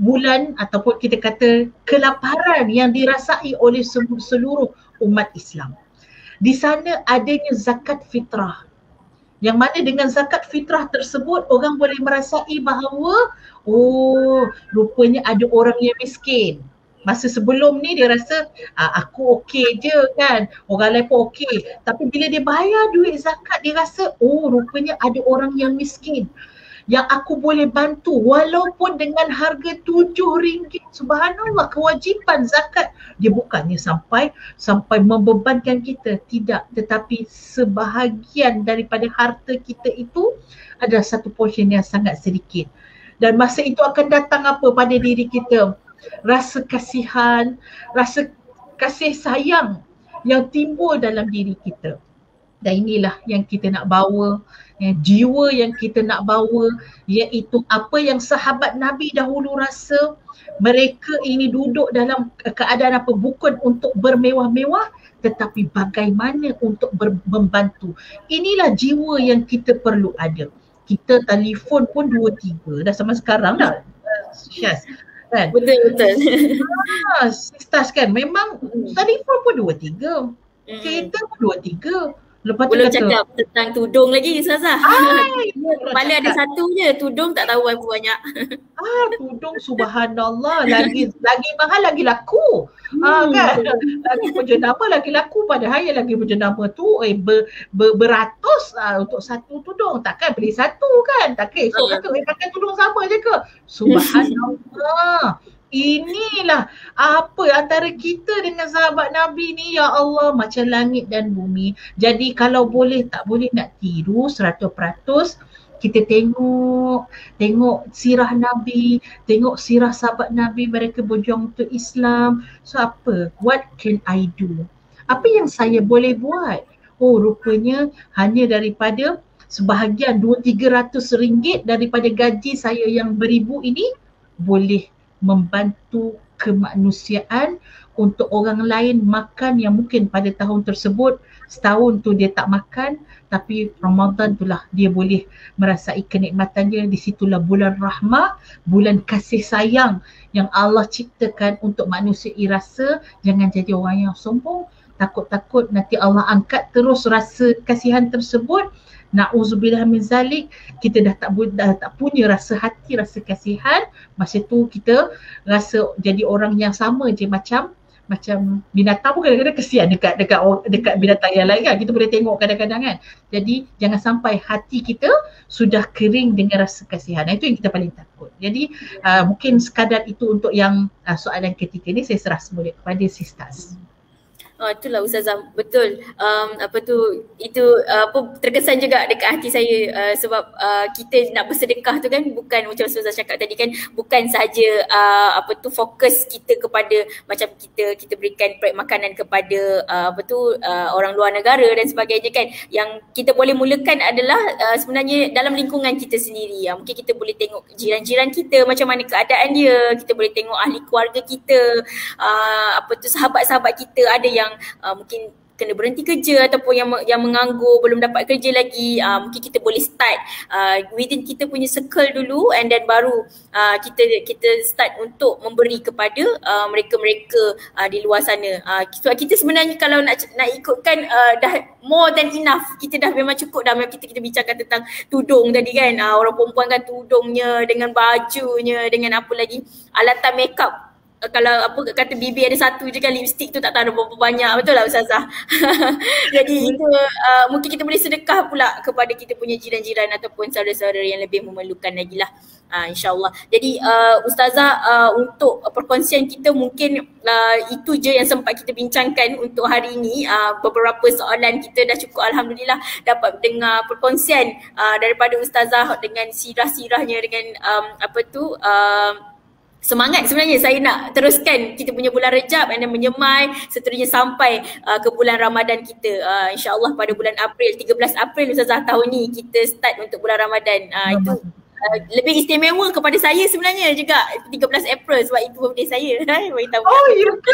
bulan ataupun kita kata kelaparan yang dirasai oleh seluruh umat Islam. Di sana adanya zakat fitrah. Yang mana dengan zakat fitrah tersebut orang boleh merasai bahawa rupanya ada orang yang miskin. Masa sebelum ni dia rasa aku okey je kan, orang lain pun okey. Tapi bila dia bayar duit zakat, dia rasa rupanya ada orang yang miskin yang aku boleh bantu walaupun dengan harga RM7. Subhanallah, kewajipan zakat dia bukannya sampai membebankan kita, tidak, tetapi sebahagian daripada harta kita itu adalah satu portion yang sangat sedikit. Dan masa itu akan datang apa pada diri kita? Rasa kasihan, rasa kasih sayang yang timbul dalam diri kita. Dan inilah yang kita nak bawa, jiwa yang kita nak bawa, iaitu apa yang sahabat Nabi dahulu rasa. Mereka ini duduk dalam keadaan apa? Bukan untuk bermewah-mewah, tetapi bagaimana untuk membantu. Inilah jiwa yang kita perlu ada. Kita telefon pun 2-3 dah sama sekarang dah. Syaz, kan? Betul. Sistas kan, memang telefon pun 2-3. Kereta pun 2-3. Lepas tu belum kata, cakap tentang tudung lagi Ustazah. Ai, Kepala ada satu je, tudung tak tahu berapa banyak. tudung subhanallah, lagi mahal lagi laku. Kan? Lagi berjenama lagi laku, padahal yang lagi berjenama tu beratus untuk satu tudung. Takkan beli satu kan? Takkan esok kata pakai tudung sama je ke? Subhanallah. Inilah apa antara kita dengan sahabat Nabi ni, ya Allah, macam langit dan bumi. Jadi kalau boleh, tak boleh nak tiru 100%, kita tengok sirah Nabi, tengok sirah sahabat Nabi, mereka berjuang untuk Islam. So apa? What can I do? Apa yang saya boleh buat? Oh, rupanya hanya daripada sebahagian 200-300 ringgit daripada gaji saya yang beribu ini boleh membantu kemanusiaan untuk orang lain makan yang mungkin pada tahun tersebut setahun tu dia tak makan, tapi Ramadan itulah dia boleh merasai kenikmatannya. Di situlah bulan rahmah, bulan kasih sayang yang Allah ciptakan untuk manusia irasa. Jangan jadi orang yang sombong, takut-takut nanti Allah angkat terus rasa kasihan tersebut. Na'udzubillah min zalik, kita dah tak punya rasa hati, rasa kasihan. Masa tu kita rasa jadi orang yang sama je macam binatang pun kadang-kadang kesian dekat binatang yang lain kan. Kita boleh tengok kadang-kadang kan. Jadi jangan sampai hati kita sudah kering dengan rasa kasihan. Itu yang kita paling takut. Jadi mungkin sekadar itu untuk yang soalan ketiga ni, saya serah semula kepada Sistas. Itulah Ustazah, betul. Itu terkesan juga dekat hati saya, sebab kita nak bersedekah tu kan bukan macam Ustazah cakap tadi kan, bukan sahaja fokus kita kepada macam kita berikan makanan kepada orang luar negara dan sebagainya kan. Yang kita boleh mulakan adalah sebenarnya dalam lingkungan kita sendiri. Mungkin kita boleh tengok jiran-jiran kita macam mana keadaan dia, kita boleh tengok ahli keluarga kita, sahabat-sahabat kita ada yang mungkin kena berhenti kerja ataupun yang menganggur belum dapat kerja lagi. Mungkin kita boleh start within kita punya circle dulu, and then baru kita start untuk memberi kepada mereka-mereka di luar sana. So kita sebenarnya kalau nak ikutkan dah more than enough. Kita dah memang cukup dah. Kita bincangkan tentang tudung tadi kan. Orang perempuan kan tudungnya dengan bajunya, dengan apa lagi, alatan makeup. Kalau kata bibir ada satu je kan, lipstick tu tak tahu ada berapa banyak. Betul lah Ustazah. Jadi itu mungkin kita boleh sedekah pula kepada kita punya jiran-jiran ataupun saudara-saudara yang lebih memerlukan lagi lah, insyaAllah. Jadi Ustazah, untuk perkongsian kita mungkin itu je yang sempat kita bincangkan untuk hari ini. Beberapa soalan kita dah cukup, Alhamdulillah dapat dengar perkongsian daripada Ustazah dengan sirah-sirahnya, dengan semangat. Sebenarnya saya nak teruskan kita punya bulan Rejab dan menyemai seterusnya sampai ke bulan Ramadan kita. InsyaAllah pada bulan April, 13 April Ustazah tahun ni kita start untuk bulan Ramadan. Itu lebih istimewa kepada saya sebenarnya juga 13 April sebab itu birthday saya. Beritahu. Oh ya ke?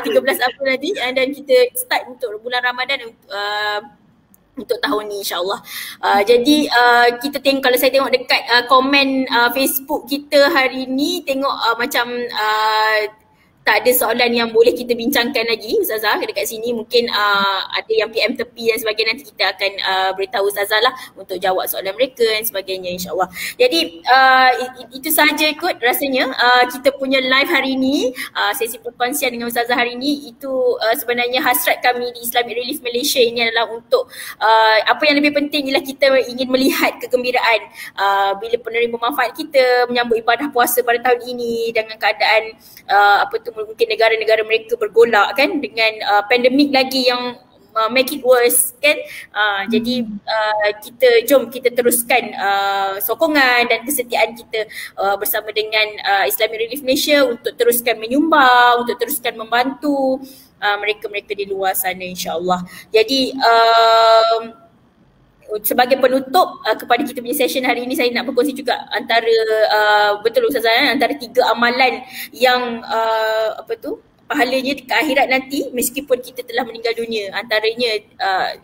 13 April nanti, dan kita start untuk bulan Ramadan untuk tahun ni insyaAllah. Jadi kita tengok, kalau saya tengok dekat komen Facebook kita hari ni, tengok macam tak ada soalan yang boleh kita bincangkan lagi Ustazah dekat sini. Mungkin ada yang PM tepi dan sebagainya, nanti kita akan beritahu Ustazah lah untuk jawab soalan mereka dan sebagainya insyaAllah. Jadi itu sahaja kot rasanya kita punya live hari ni, sesi perkongsian dengan Ustazah hari ni. Itu sebenarnya hasrat kami di Islamic Relief Malaysia ini adalah untuk apa yang lebih penting ialah kita ingin melihat kegembiraan bila penerima manfaat kita menyambut ibadah puasa pada tahun ini dengan keadaan mungkin negara-negara mereka bergolak kan, dengan pandemik lagi yang make it worse kan. Jadi jom kita teruskan sokongan dan kesetiaan kita bersama dengan Islamic Relief Malaysia untuk teruskan menyumbang, untuk teruskan membantu mereka-mereka di luar sana, insya-Allah. Jadi sebagai penutup kepada kita punya session hari ini, saya nak berkongsi juga antara betul Ustazah, antara 3 amalan yang pahalanya ke akhirat nanti meskipun kita telah meninggal dunia. Antaranya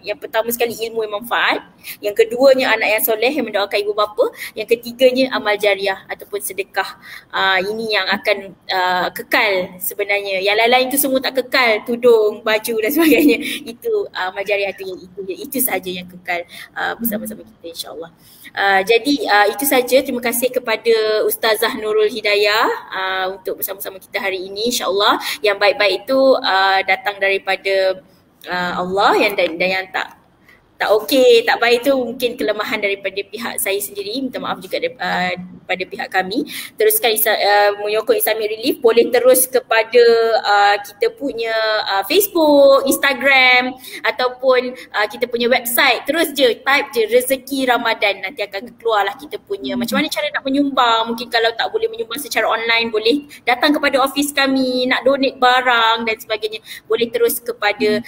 yang pertama sekali ilmu yang manfaat, yang keduanya anak yang soleh yang mendoakan ibu bapa, yang ketiganya amal jariah ataupun sedekah. Ini yang akan kekal sebenarnya. Yang lain-lain itu semua tak kekal, tudung, baju dan sebagainya. Itu amal jariah itu sahaja yang kekal bersama-sama kita, insya-Allah. Jadi itu saja. Terima kasih kepada Ustazah Nurul Hidayah untuk bersama-sama kita hari ini, insya-Allah. Yang baik-baik itu datang daripada Allah, dan yang tak okey, tak baik itu mungkin kelemahan daripada pihak saya sendiri. Minta maaf juga daripada pihak kami. Teruskan menyokong Islamic Relief, boleh terus kepada kita punya Facebook, Instagram ataupun kita punya website. Terus je type je Rezeki Ramadan, nanti akan keluarlah kita punya macam mana cara nak menyumbang. Mungkin kalau tak boleh menyumbang secara online, boleh datang kepada office kami, nak donate barang dan sebagainya, boleh terus kepada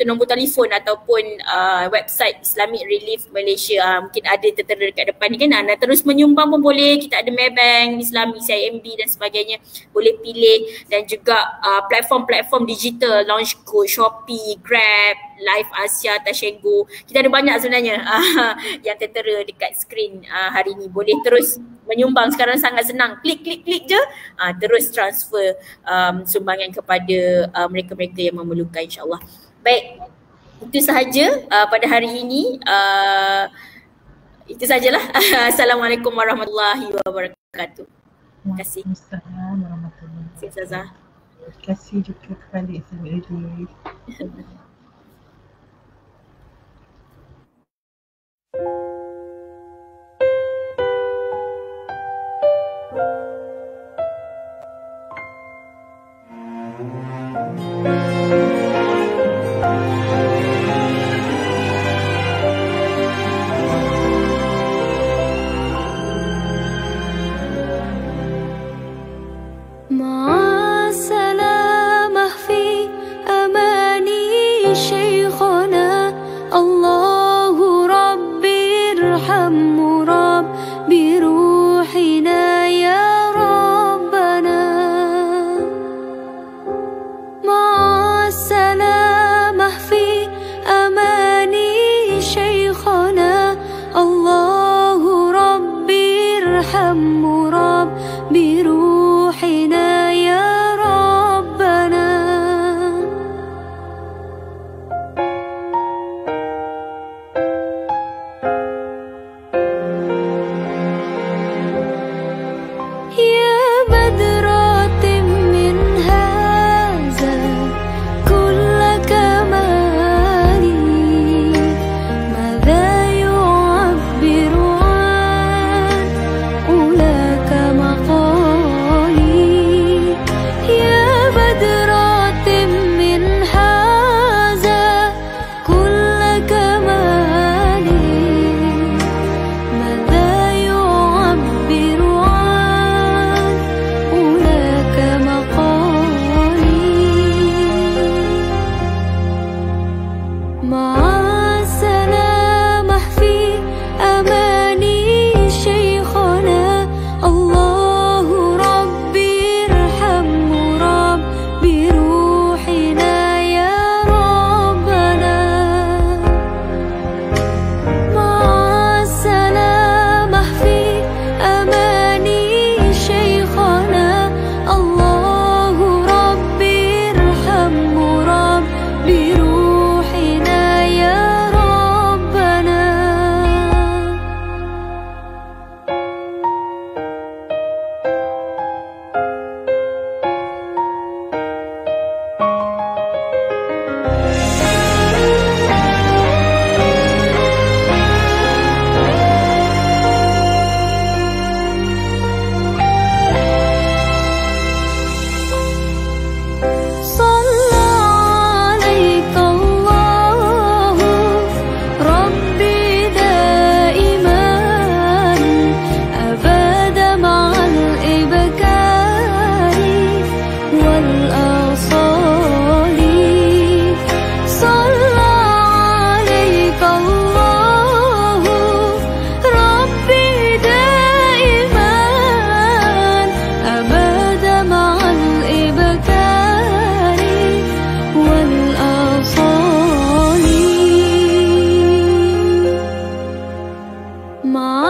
nombor telefon ataupun website Islamic Relief Malaysia. Mungkin ada tertera dekat depan ni kan. Nak terus menyumbang pun boleh. Kita ada Maybank, Islami, CIMB dan sebagainya. Boleh pilih, dan juga platform-platform digital, Launchco, Shopee, Grab, Live Asia, Tashengo. Kita ada banyak sebenarnya yang tertera dekat skrin hari ni. Boleh terus menyumbang, sekarang sangat senang. Klik je, terus transfer sumbangan kepada mereka-mereka yang memerlukan, insya-Allah. Baik, itu sahaja pada hari ini. Itu sajalah. Assalamualaikum warahmatullahi wabarakatuh. Terima kasih. Waalaikumsalam warahmatullahi wabarakatuh. Ustazah. Terima kasih juga kepada Islamic Relief. مع السلامة في أماني Ma,